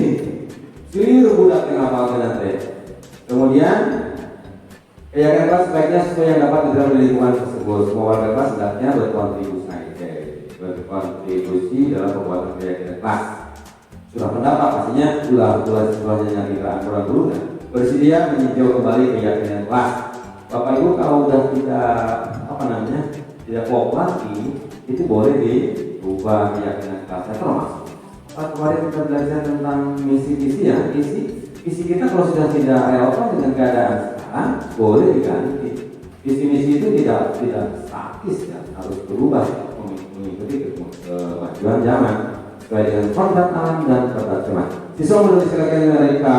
seluruh budak yang apa nanti. Kemudian keyakinan kelas sebaiknya sesuai yang dapat diterima dari lingkungan tersebut. Semua warga kelas hendaknya berkontribusi dalam pembuatan keyakinan kelas. Surah pendapat pastinya ulahnya yang kita dulu bersedia meninjau kembali keyakinan kelas. Bapak Ibu kalau udah tidak pop lagi, itu boleh diubah keyakinan kelasnya termasuk. Kemarin kita belajar tentang misi-misi ya, isi kita kalau sudah tidak relevan dengan keadaan sekarang, boleh diganti. Misi-misi itu tidak statis ya, harus berubah mengikuti kemajuan zaman sesuai dengan kodrat alam dan kodrat zaman. Siswa menulis keyakinan mereka,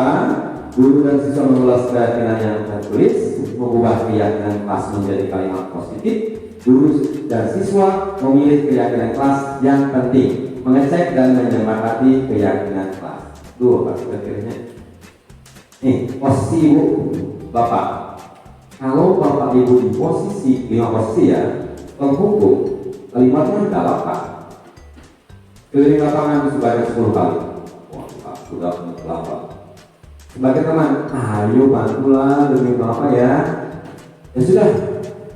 guru dan siswa mengulas keyakinan yang tertulis, mengubah keyakinan kelas menjadi kalimat positif. Guru dan siswa memilih keyakinan kelas yang penting, mengecek dan menyemangati keyakinan kelas. Dua kira-kiranya. Nih, posisi Ibu, Bapak. Kalau Bapak Ibu di posisi 5 posisi ya, penghukum, kalimatnya tidak apa. Keliling lapangan sebanyak 10 kali. Wah, sudah melapar. Sebagai teman, ayo bantulah demi Bapak ya. Ya sudah,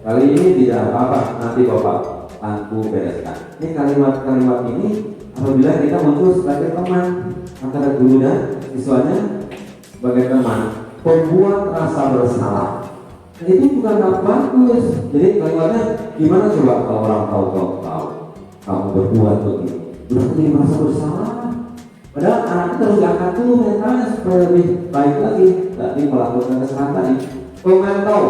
kali ini tidak apa-apa, nanti Bapak bantu bereskan. Ini kalimat-kalimat ini apabila kita muncul sebagai teman antara guru dan siswanya sebagai teman, pembuat rasa bersalah. Nah, itu bukan hal bagus. Jadi kalimatnya gimana coba kalau orang tahu kamu berbuat begini, berarti merasa bersalah. Padahal anak kita harus diangkat dulu mentalnya supaya lebih baik lagi, berarti melakukan kesalahan tadi. Pemantau,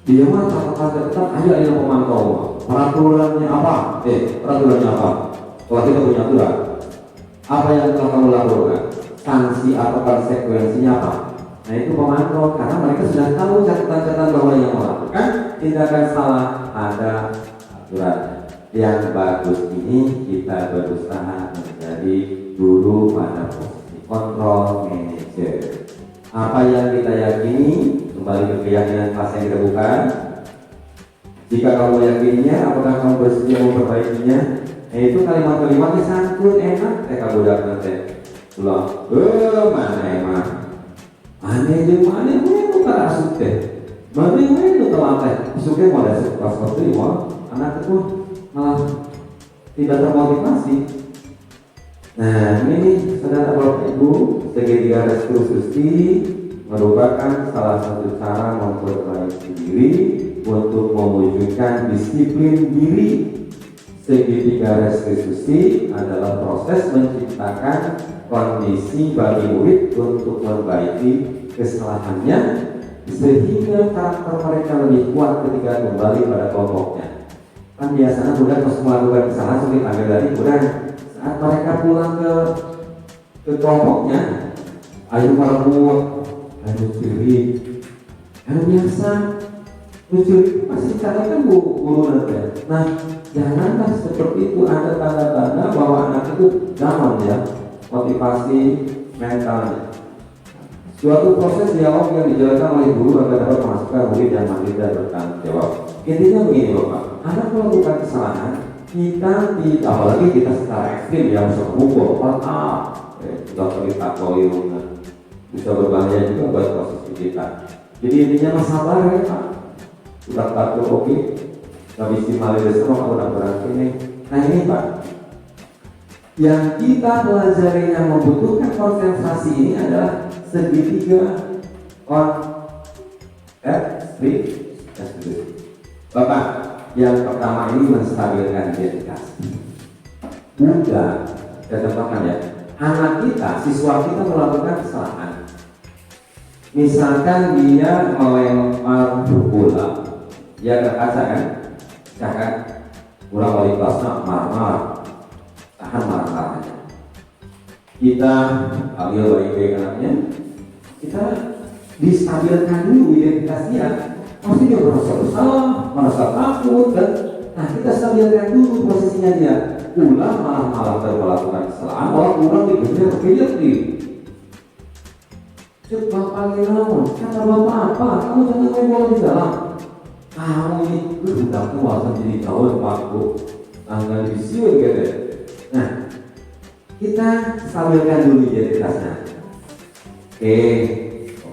dia mah kata-kata tetap ayo pemantau. Peraturannya apa? Peraturannya apa? Kalau kita punya aturan, apa yang telah kamu lakukan? Sanksi atau konsekuensinya apa? Nah itu pemantau, karena mereka sudah tahu catatan-catatan bahwa yang melakukan tindakan salah ada aturan. Yang bagus ini kita berusaha menjadi guru pada posisi kontrol manager. Apa yang kita yakini Kembali ke keyakinan kelas yang kita buka. Jika kamu meyakininya, apakah kamu bersedia memperbaikinya? Nah itu kalimat-kalimatnya santun enak. Kamu udah nanti ulang. Mana emang? Mana itu tak asuk teh. Mana itu telah teh. Asuknya mau ada kelas terima. Anak itu malah tidak termotivasi. Nah ini saudara Bapak Ibu, segitiga restu Gusti merupakan salah satu cara memperbaiki diri untuk mewujudkan disiplin diri. Segitiga restitusi adalah proses menciptakan kondisi bagi murid untuk memperbaiki kesalahannya sehingga karakter mereka lebih kuat ketika kembali pada kelompoknya. Kan biasanya budak harus melakukan kesalahan sulit ambil dari budak. Saat mereka pulang ke kelompoknya, ayo merebut, ayo curi, ayo biasa. Lucu, pasti caranya kan guru nanti. Nah, janganlah seperti itu, ada tanda-tanda bahwa anak itu down ya, motivasi mentalnya. Suatu proses dialog yang dijalankan oleh guru agar dapat memasukkan murid yang mandiri dan bertanggung jawab. Intinya begini Bapak, anak melakukan kesalahan, kita tidak, apalagi kita secara ekstrim ya, bisa memukul, tidak perlu takoi, bisa berbahaya juga buat proses kita. Jadi intinya sabar ya Pak. Udah takut oke, gak bisa malah semua aku udah berarti ini. Nah ini Pak, yang kita pelajari yang membutuhkan konsentrasi ini adalah segitiga Bapak, yang pertama ini menstabilkan identitas. Buddha, ketempatan ya, anak kita, siswa kita melakukan kesalahan. Misalkan dia melempar bola, dia terkaca kan, jangan pulang wali kelasnya marah-marah, tahan marah-marahnya. Kita panggil baik-baik anaknya, kita distabilkan dulu identitas dia. Pasti dia merasa bersalah, merasa takut kan. Nah kita stabilkan dulu posisinya dia. Ulang malah melakukan kesalahan, ulang dikejar-kejar di. Coba panggil namun, kata bapak apa? Kamu jangan main bola di dalam. Kamu ini udah tua jadi tahun 40 tanggal disiun gitu. Nah kita stabilkan dulu identitasnya. Oke,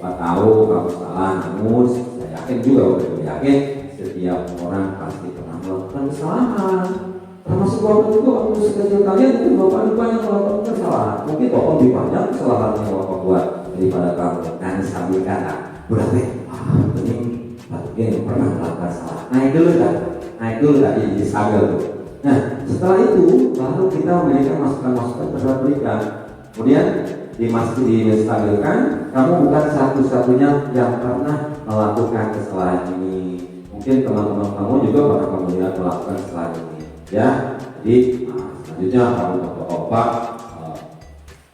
bapak tahu kamu salah, namun saya yakin juga, udah yakin setiap orang pasti pernah melakukan kesalahan. Termasuk bapak juga waktu sekecil kalian itu bapak banyak melakukan kesalahan. Mungkin bapak lebih banyak kesalahan yang bapak buat daripada kamu. Nah stabilkan lah. Berarti ini yang pernah melakukan salah. Naik dulu jadi stabil tuh. Nah setelah itu baru kita memberikan masukan-masukan terhadap berikan. Kemudian distabilkan, kamu bukan satu-satunya yang pernah melakukan kesalahan ini. Mungkin teman-teman kamu juga pernah kemudian melakukan kesalahan ini. Ya, jadi selanjutnya kamu coba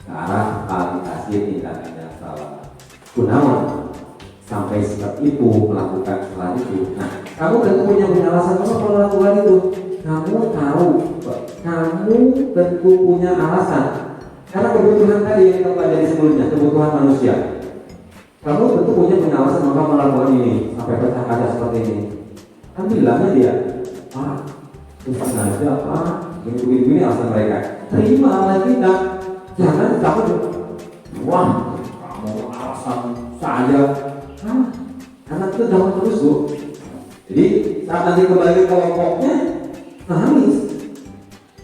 ke arah klarifikasi tindakan yang salah. Gunawan sampai seperti itu melakukan kesalahan itu. Nah, kamu tentu punya alasan kenapa melakukan itu. Kamu tahu, kamu tentu punya alasan. Karena kebutuhan tadi yang kita pelajari sebelumnya, kebutuhan manusia. Kamu tentu punya alasan mengapa melakukan ini sampai pecah kaca seperti ini. Kan bilangnya dia, Pak, terus aja Pak, begini alasan mereka. Terima alasan kita, jangan kamu, wah, kamu alasan saja. Anak itu jangan terus Bu. Jadi saat nanti kembali ke kelompoknya, nangis.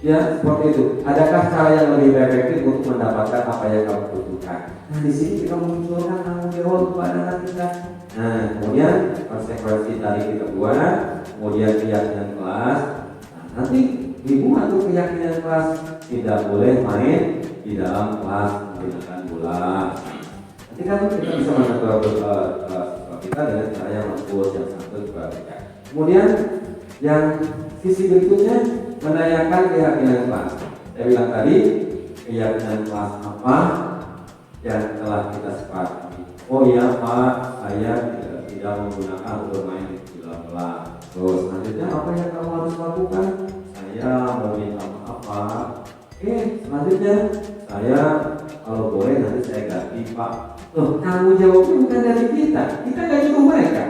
Ya seperti itu. Adakah cara yang lebih efektif untuk mendapatkan apa yang kamu butuhkan? Nah di sini kita menunjukkan tanggung jawab kepada anak kita. Nah kemudian konsekuensi tadi kita buat, kemudian keyakinan kelas. Nah, nanti ibu atau keyakinan kelas tidak boleh main di dalam kelas menggunakan bola. Nanti kan kita bisa menegur kita dengan cara yang lembut, yang santun juga. Kemudian yang sisi berikutnya menanyakan keyakinan kelas. Saya bilang tadi keyakinan kelas apa yang telah kita sepakati. Oh iya Pak, saya tidak menggunakan bermain di dalam kelas. Terus selanjutnya apa yang kamu harus lakukan? Saya mau minta maaf Pak. Selanjutnya saya kalau boleh nanti saya ganti Pak. Loh, tanggung jawabnya bukan dari kita nggak nyuruh mereka.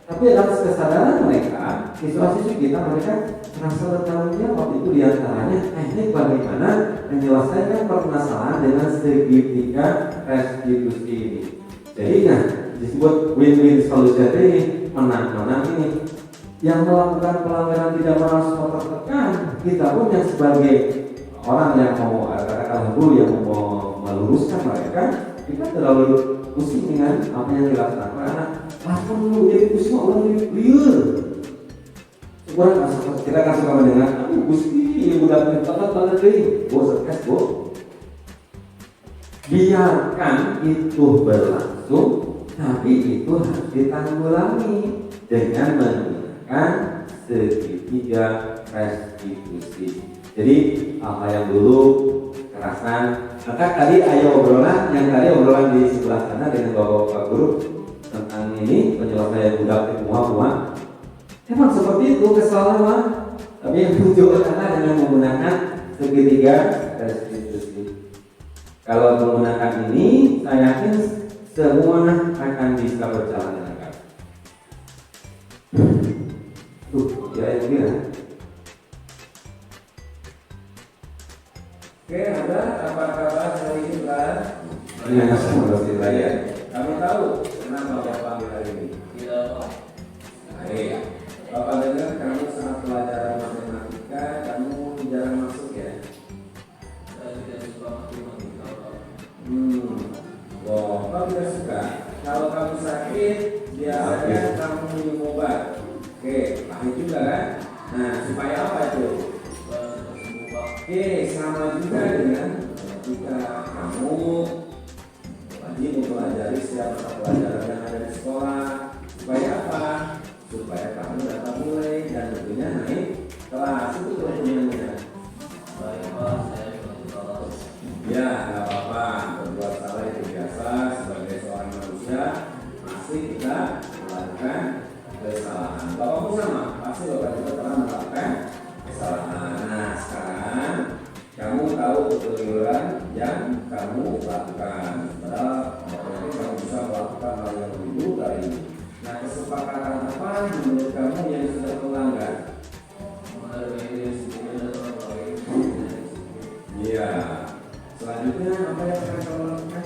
Tapi dalam kesadaran mereka, siswa-siswi kita mereka merasa bertanggung jawab. Itu diantaranya teknik bagaimana menyelesaikan permasalahan dengan segitiga restitusi ini. Jadi nah, disebut win-win solution ini, menang-menang ini. Yang melakukan pelanggaran tidak merasa tertekan, kita pun yang sebagai orang yang mau katakanlah guru yang mau meluruskan mereka, kita terlalu pusing dengan apa yang dilaksanakan anak. Lapor dulu, jadi pusing orang liar. Sekurang kita kan suka mendengar, Gusti yang udah menetapkan banget deh, stres biarkan itu berlangsung, tapi itu harus ditanggulangi dengan menggunakan segitiga restitusi. Jadi apa yang dulu kekerasan, maka tadi obrolan di sebelah sana dengan bapak guru tentang ini penyelesaian budak di muak-muak. Emang seperti itu kesalahan, tapi yang muncul karena dengan menggunakan segitiga restitusi. Kalau menggunakan ini, saya yakin semua akan bisa berjalan dengan baik. Ya ini ya.
Oke, ada apa kabar hari ini, Pak?
Terima kasih saya.
Kamu tahu kenapa Bapak panggil hari ini?
Tidak, Pak.
Baik. Bapak dengar kamu saat pelajaran matematika kamu jarang masuk ya?
Saya tidak suka matematika, Pak.
Bapak tidak suka. Kalau kamu sakit, biasanya kamu minum obat. Oke, pahit juga kan? Nah, supaya apa itu? Oke, sama juga dengan ketika kamu wajib mempelajari setiap mata pelajaran yang ada di sekolah. Supaya apa? Supaya kamu dapat nilai dan tentunya naik kelas. Itu tujuannya.
Baik, Pak, saya berbuat salah.
Ya, nggak apa-apa. Berbuat salah itu biasa. Sebagai seorang manusia, pasti kita melakukan kesalahan. Bapakmu sama, pasti bapak juga pernah melakukan kesalahan. Nah, sekarang kamu tahu kekeliruan yang kamu lakukan. Padahal kamu bisa melakukan hal yang lebih buruk dari ini. Nah, kesepakatan apa menurut kamu yang sudah melanggar? Iya. Selanjutnya apa yang akan kamu lakukan?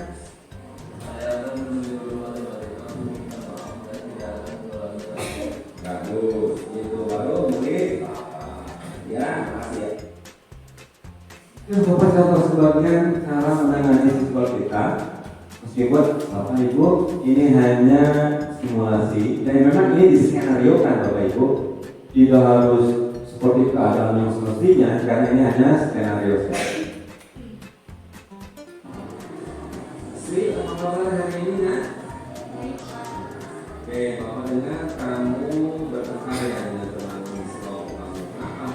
Saya akan menuju matematika, meminta maaf dan tidak akan mengulangi lagi.
Bagus, itu baru mungkin. Ya, makasih ya.
Bapak contoh sebagian cara menangani siswa kita. Meskipun Bapak Ibu ini hanya simulasi dan memang ini diskenario kan Bapak Ibu, tidak harus seperti keadaan yang semestinya karena ini hanya skenario saja.
Sri, apa kabar hari ini nak? Oke, Bapak dengar kamu berkarya dengan teman-teman sekolah kamu. Kenapa?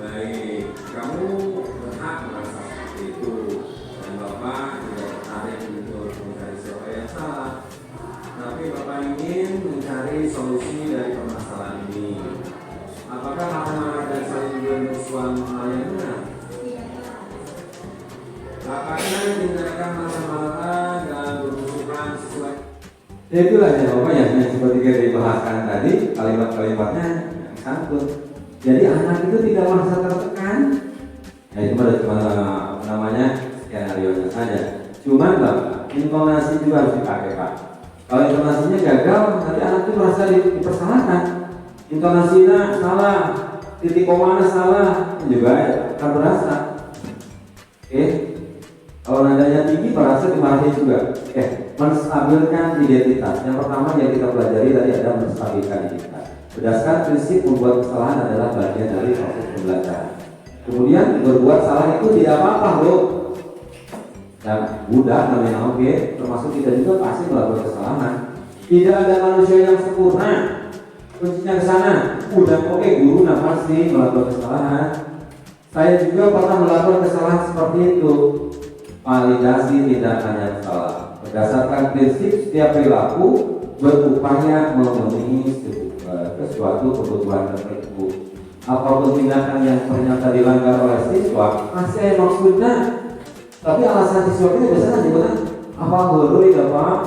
Baik, kamu berhak merasa seperti itu dan Bapak tidak tertarik untuk mencari siapa yang salah, tapi Bapak ingin mencari solusi dari permasalahan ini. Apakah marah-marah dan saling bermusuhan hal yang benar? Apakah tindakan marah-marah dan bermusuhan sesuai?
Itulah ya Bapak yang seperti kita dibahaskan tadi, kalimat-kalimatnya yang santun. Jadi anak itu tidak merasa tertekan. Ya itu cuma apa namanya skenario saja. Cuman Bapak, intonasi juga harus dipakai Pak. Kalau intonasinya gagal, nanti anak itu merasa dipersalahkan. Intonasinya salah, titik komanya salah, juga akan berasa. Oke, kalau nadanya tinggi merasa dimarahi juga. Menstabilkan identitas. Yang pertama yang kita pelajari tadi ada menstabilkan identitas. Berdasarkan prinsip membuat kesalahan adalah bagian dari proses pembelajaran. Kemudian berbuat salah itu tidak apa-apa loh. Dan budak namanya termasuk kita juga pasti melakukan kesalahan. Tidak ada manusia yang sempurna. Kuncinya ke sana. Guru pasti melakukan kesalahan. Saya juga pernah melakukan kesalahan seperti itu. Validasi tindakan yang salah. Berdasarkan prinsip setiap perilaku berupaya memenuhi sesuatu kebutuhan tertentu ataupun tindakan yang ternyata dilanggar oleh siswa, masih maksudnya, tapi alasan siswa itu biasanya gimana? Apa guru tidak pak?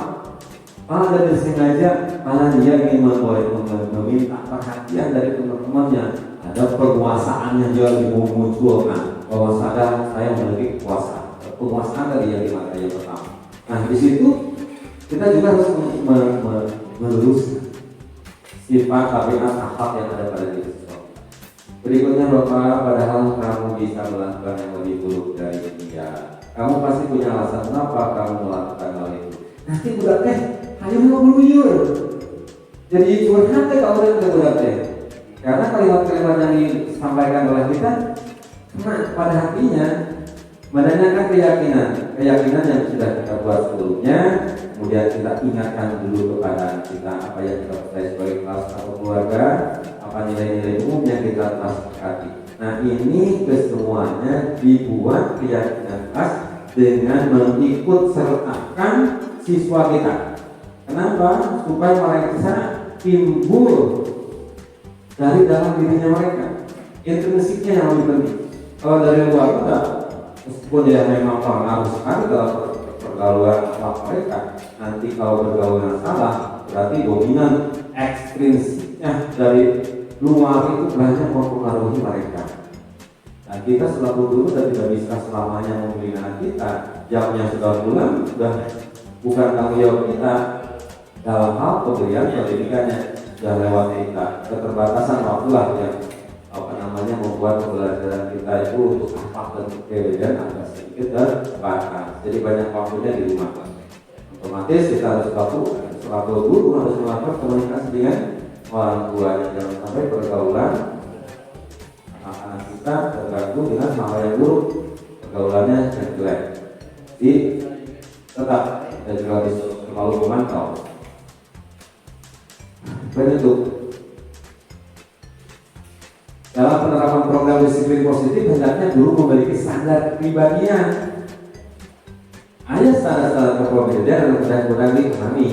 Ada disengaja, malah dia ingin meminta perhatian dari teman-temannya. Ada penguasaan yang juga dimunculkan bahwa saya memiliki kekuasaan. Penguasaan tadi yang di materi pertama. Nah di situ kita juga harus meluruskan sifat tabiat akhlak yang ada pada diri seseorang. Berikutnya Bapak, padahal kamu bisa melakukan yang lebih buruk dari dia. Kamu pasti punya alasan kenapa kamu melakukan hal itu. Nanti budak teh hanya mau meluyur. Jadi curhat teh kalau udah budak teh. Karena kalimat-kalimat yang disampaikan oleh kita kena pada hatinya, menanyakan keyakinan yang sudah kita buat sebelumnya, kemudian kita ingatkan dulu kepada kita apa yang kita percaya sebagai kelas atau keluarga, apa nilai-nilai umum yang kita telah sepakati. Nah ini kesemuanya dibuat keyakinan kelas dengan mengikut sertakan siswa kita. Kenapa? Supaya mereka timbul dari dalam dirinya mereka. Intrinsiknya yang lebih penting. Kalau dari luar enggak, meskipun dia memang pengaruh sekali dalam pergaulan mereka, nanti kalau pergaulan salah, berarti dominan ekstrinsiknya dari luar itu banyak mempengaruhi mereka. Nah kita selaku guru dan tidak bisa selamanya membina kita. Jamnya sudah pulang, sudah bukan tanggung jawab kita dalam hal pemberian pendidikannya, sudah lewat kita. Keterbatasan waktulah yang membuat pembelajaran kita itu untuk apa dan kemudian agak sedikit terbatas. Jadi banyak waktunya di rumah. Otomatis kita harus selaku guru harus melakukan komunikasi dengan orang tuanya, jangan sampai pergaulan anak-anak kita terganggu dengan hal yang buruk, pergaulannya yang jelek. Jadi tetap dan juga harus selalu memantau. Bentuk dalam penerapan program disiplin positif hendaknya guru memiliki standar kepribadian. Ada standar-standar kepribadian yang mudah-mudahan dipahami.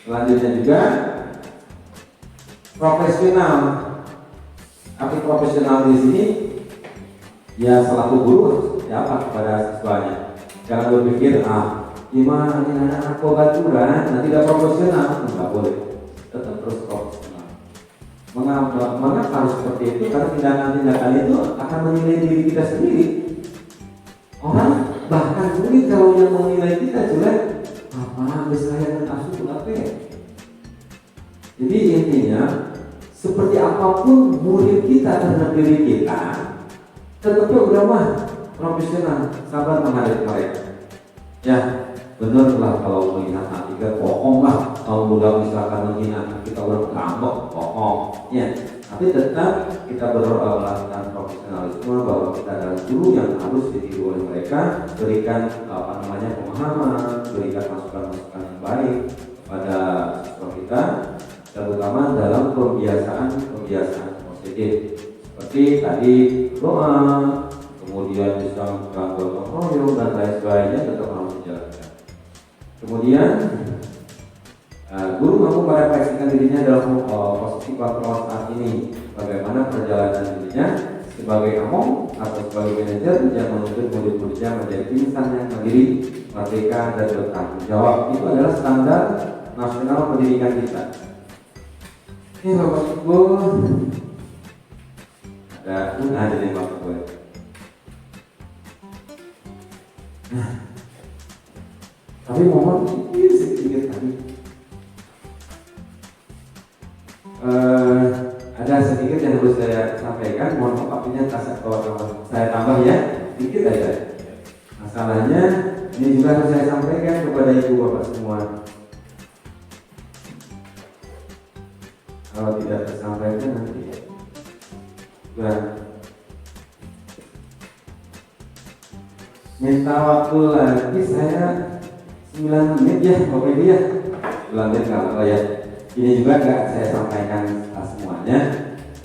Selanjutnya juga profesional. Arti profesional di sini ya selaku guru dapat kepada siswanya. Jangan berpikir gimana ini anak baturan, nah tidak profesional, nggak boleh. Tetap terus profesional. Mengapa harus seperti itu? Karena tindakan-tindakan itu akan menilai diri kita sendiri. Orang bahkan mungkin kalau yang menilai kita jelek, apa saya dan asuh apa? Jadi intinya seperti apapun murid kita terhadap diri kita, tetapnya udah profesional, sabar menghadapi mereka. Ya, benarlah kalau menghina anak kita bohong lah. Kalau budak misalkan menghina anak kita udah ngambek, bohong. Ya, tapi tetap kita melakukan profesionalisme bahwa kita adalah guru yang harus ditiru oleh mereka, berikan pemahaman, berikan masukan-masukan yang baik kepada siswa kita, terutama dalam kebiasaan positif seperti tadi doa, kemudian bisa melakukan gotong royong dan lain sebagainya tetap harus dijalankan. Kemudian guru mampu merefleksikan dirinya dalam posisi kontrol saat ini, bagaimana perjalanan dirinya sebagai among atau sebagai manajer yang menuntut murid-muridnya menjadi insan yang mandiri, merdeka dan bertanggung jawab. Itu adalah standar nasional pendidikan kita. Ini Bapak Ibu ada di Bapak Ibu. Tapi mohon sedikit tadi ada sedikit yang harus saya sampaikan. Mohon maaf ini kalau saya tambah ya sedikit aja. Masalahnya ini juga harus saya sampaikan kepada ibu bapak semua. Kalau tidak tersampaikan nanti ya. Minta waktu lagi saya 9 menit ya Bapak Ibu ya. 9 menit kalau ya. Ini juga enggak saya sampaikan semuanya.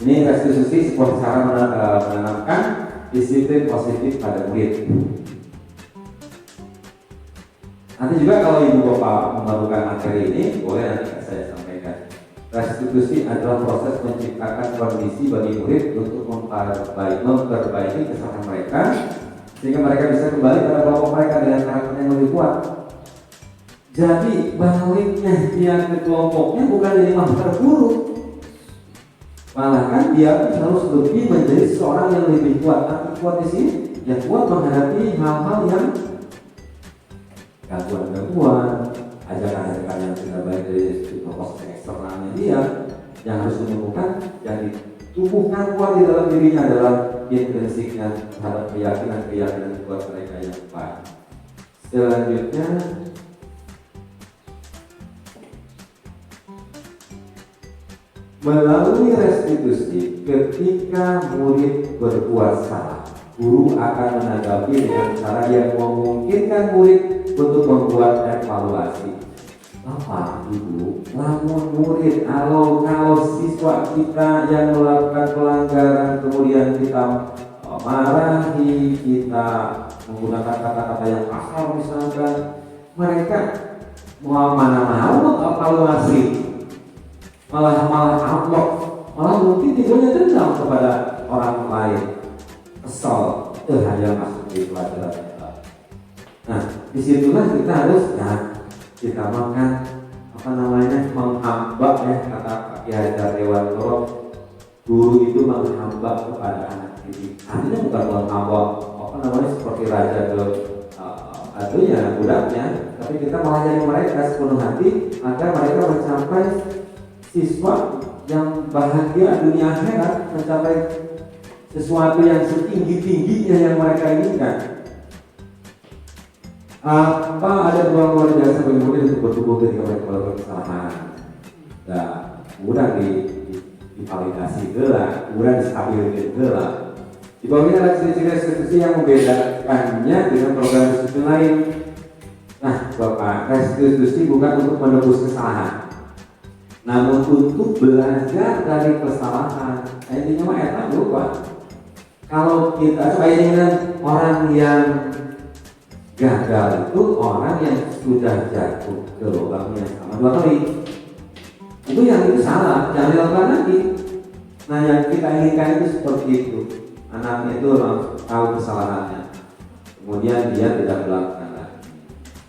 Ini restitusi sebuah cara menanamkan disiplin positif pada murid. Nanti juga kalau ibu bapak memerlukan materi ini boleh nanti saya sampaikan. Restitusi adalah proses menciptakan kondisi bagi murid untuk memperbaiki kesalahan mereka sehingga mereka bisa kembali pada kelompok mereka dengan karakter yang lebih kuat. Jadi baliknya dia ke kelompoknya bukan jadi malah terburuk, malah kan dia harus lebih menjadi seorang yang lebih kuat. Arti kuat di sini yang kuat menghadapi hal-hal yang gangguan-gangguan, ajakan-ajakan yang tidak baik dari proses eksternalnya dia, yang harus menemukan yang ditumbuhkan kuat di dalam dirinya adalah intrinsiknya terhadap keyakinan kuat mereka yang kuat. Selanjutnya melalui restitusi, ketika murid berbuat salah, guru akan menanggapi dengan cara yang memungkinkan murid untuk membuat evaluasi. Bapak, Ibu, namun murid, kalau siswa kita yang melakukan pelanggaran kemudian kita marahi, kita menggunakan kata-kata yang kasar misalkan, mereka mana mau evaluasi, malah amplop, malah mungkin tidurnya dendam kepada orang lain, kesal, hanya masuk di pelajaran kita. Nah, disitulah kita harus kita makan menghamba ya, kata Pak Ki Hajar Dewantoro, guru itu menghamba kepada anak didik. Artinya bukan menghamba seperti raja ke budaknya, tapi kita melayani mereka sepenuh hati agar mereka mencapai siswa yang bahagia dunia akhirat, mencapai sesuatu yang setinggi-tingginya yang mereka inginkan. Apa ada ruang luar biasa bagi murid untuk bertumbuh ketika mereka melakukan kesalahan? Nah, kemudian divalidasi gelar, kemudian distabilkan gelar. Di bawahnya adalah ciri-ciri restitusi yang membedakannya dengan program restitusi lain. Nah, Bapak, restitusi bukan untuk menebus kesalahan, namun untuk belajar dari kesalahan. Intinya mah eta lupa. Kalau kita bayangin orang yang gagal itu orang yang sudah jatuh ke lubang yang sama 2 kali. Itu salah, jangan dilakukan lagi. Nah, yang kita inginkan itu seperti itu. Anaknya itu tahu kesalahannya, kemudian dia tidak melakukan lagi.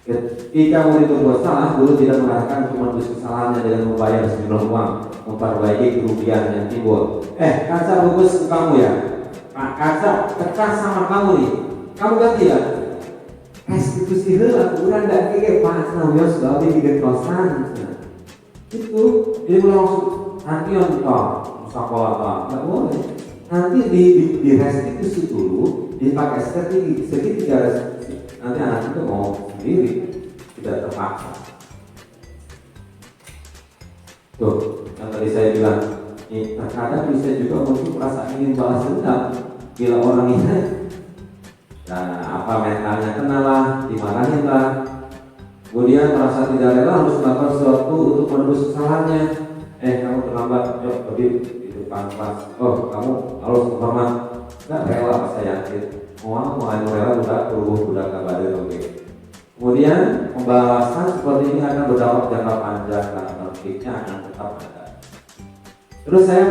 Ketika murid berbuat salah, guru tidak mengarahkan untuk menebus kesalahannya dengan membayar sejumlah uang, memperbaiki kerugian yang timbul. Kaca bagus kamu ya, Pak, kaca pecah sama kamu nih, kamu ganti ya. Restitusi heula urang da ge pas naos gawe di kosan. Itu jadi langsung nanti untuk sekolah enggak boleh. Nanti di restitusi dulu, dipakai segitiga restitusi. Nanti anak itu mau sendiri, tidak terpaksa. Tuh, yang tadi saya bilang, terkadang bisa juga muncul rasa ingin balas dendam bila orang ini mentalnya kena lah, dimarahin lah, kemudian merasa tidak rela harus melakukan sesuatu untuk menebus kesalahannya. Kamu terlambat, yuk pergi di depan kelas. Kamu harus hormat. Nggak rela, saya yakin. Mau rela udah kabade oke. Kemudian pembalasan seperti ini akan berdampak jangka panjang karena konfliknya akan tetap ada. Terus saya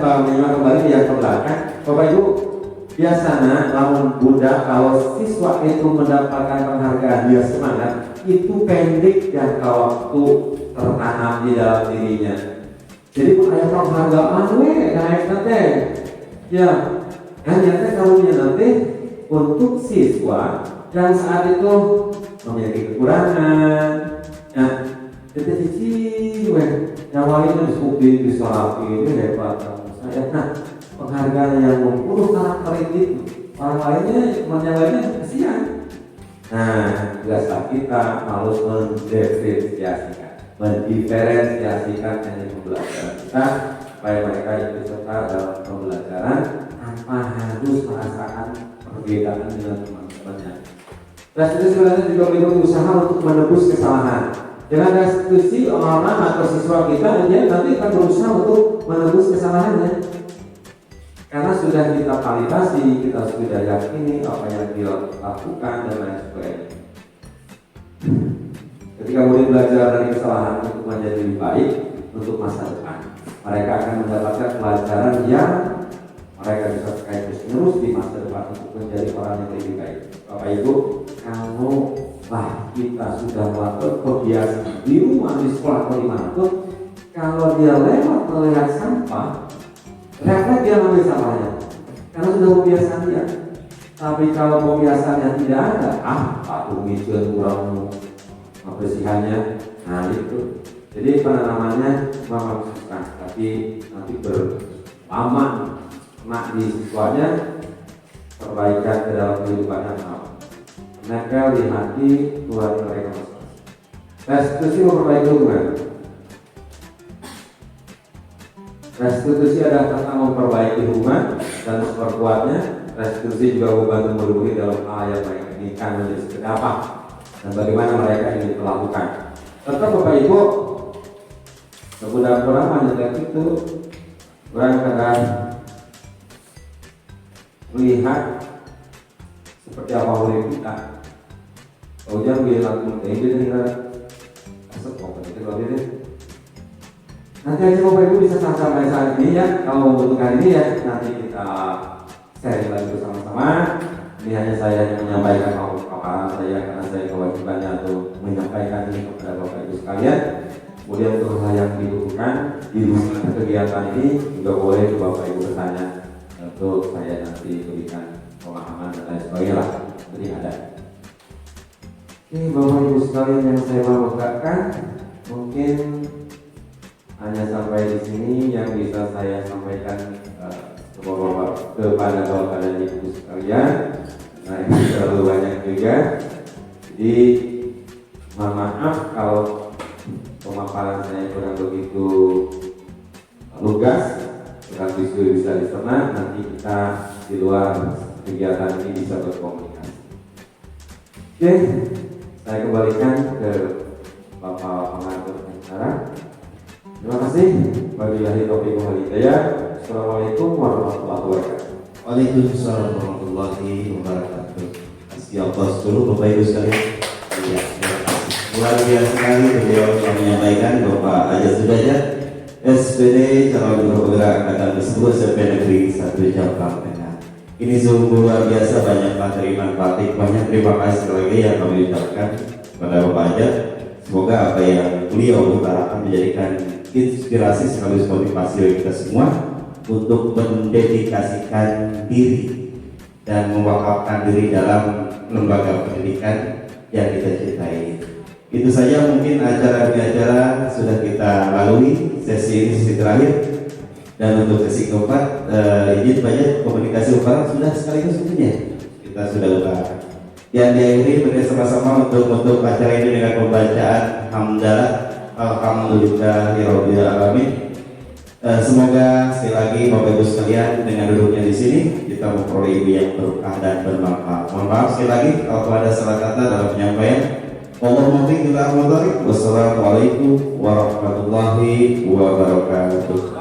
menyimak kembali yang ke belakang, Bapak Ibu. Biasanya namun budak kalau siswa itu mendapatkan penghargaan dia semangat, itu pendek jangka waktu tertanam di dalam dirinya. Jadi ada penghargaan naik nanti ya, ternyata kalau dia nanti untuk siswa yang saat itu memiliki kekurangan, cici yang lainnya disebut disolapi ini hebat saya. Penghargaan yang membunuh karakter itu, orang lainnya kesian. Tugaslah kita harus mendiferensiasikan dari pembelajaran kita supaya mereka ikut serta dalam pembelajaran tanpa harus merasakan perbedaan dengan teman-temannya. Restitusi sebenarnya juga berikut usaha untuk menebus kesalahan. Dengan restitusi orang atau siswa kita, dia nanti akan berusaha untuk menebus kesalahannya. Karena sudah kita validasi, kita sudah yakini apa yang dilakukan dan lain sebagainya. Ketika murid belajar dari kesalahan untuk menjadi lebih baik, untuk masa depan. Mereka akan mendapatkan pelajaran yang mereka bisa sekaligus terus di masa depan untuk menjadi orang yang lebih baik. Bapak Ibu, kalau kita sudah melakukan kebiasaan di rumah, di sekolah atau dimanapun, kalau dia lewat melihat sampah, refleks dia ambil sampahnya, karena sudah kebiasaan dia. Tapi kalau kebiasaannya tidak ada, patung hijau kurang kebersihannya, nah itu. Jadi penanamannya memang susah, tapi nanti berlama kena di siswanya, perbaikan ke dalam kehidupannya menempel di hati Tuhan mereka masing-masing. Restitusi memperbaiki hubungan. Restitusi adalah tentang memperbaiki hubungan dan memperkuatnya. Restitusi juga membantu melindungi dalam hal yang mereka inginkan menjadi seperti apa dan bagaimana mereka ingin melakukan. Tetap Bapak Ibu, kemudahan menyetel itu orang kadang melihat seperti apa urip kita. Ujang bilang ini dengan asap kok itu kalau ini. Nanti aja Bapak Ibu bisa sampai saat ini ya. Kalau membutuhkan ini ya nanti kita sharing lagi bersama-sama. Ini hanya saya yang menyampaikan paparan saya karena saya kewajibannya untuk menyampaikan ini kepada Bapak Ibu sekalian. Kemudian untuk hal yang dibutuhkan di luar kegiatan ini juga boleh Bapak Ibu bertanya untuk saya nanti berikan pemahaman dan lain sebagainya lah. Jadi ada. Oke Bapak Ibu sekalian yang saya banggakan, mungkin hanya sampai di sini yang bisa saya sampaikan kepada Bapak dan Ibu sekalian. Nah ini terlalu banyak juga. Jadi mohon maaf kalau pemaparan saya kurang begitu lugas, kurang bisa dicerna. Nanti kita di luar kegiatan ini bisa berkomunikasi. Oke, saya kembalikan ke Bapak pengatur acara. Terima kasih. Wabillahi taufiq wal hidayah. Assalamualaikum warahmatullahi wabarakatuh.
Waalaikumsalam warahmatullahi wabarakatuh. Assalamualaikum dulu Bapak Ibu sekalian. Iya, luar biasa sekali beliau yang menyampaikan Bapak Aja Sudajat SPD calon gubernur penggerak angkatan tersebut SMP Negeri 1 Jakarta Tengah. Ini sungguh luar biasa, banyak materi manfaat. Banyak terima kasih sekali lagi yang kami ucapkan kepada Bapak Aja. Semoga apa yang beliau utarakan menjadikan inspirasi sekaligus motivasi bagi kita semua untuk mendedikasikan diri dan mewakafkan diri dalam lembaga pendidikan yang kita cintai. Itu saja mungkin acara sudah kita lalui sesi ini, sesi terakhir. Dan untuk sesi keempat, izin banyak komunikasi utara sudah sekaligus mungkin ya kita sudah utarakan. Yang diakhiri bersama-sama untuk acara ini dengan pembacaan hamdalah alhamdulillahirabbil alamin. Semoga sekali lagi Bapak Ibu sekalian dengan duduknya di sini kita memperoleh ilmu yang berkah dan bermanfaat. Mohon maaf sekali lagi kalau ada salah kata dalam penyampaian. Wassalamualaikum warahmatullahi wabarakatuh.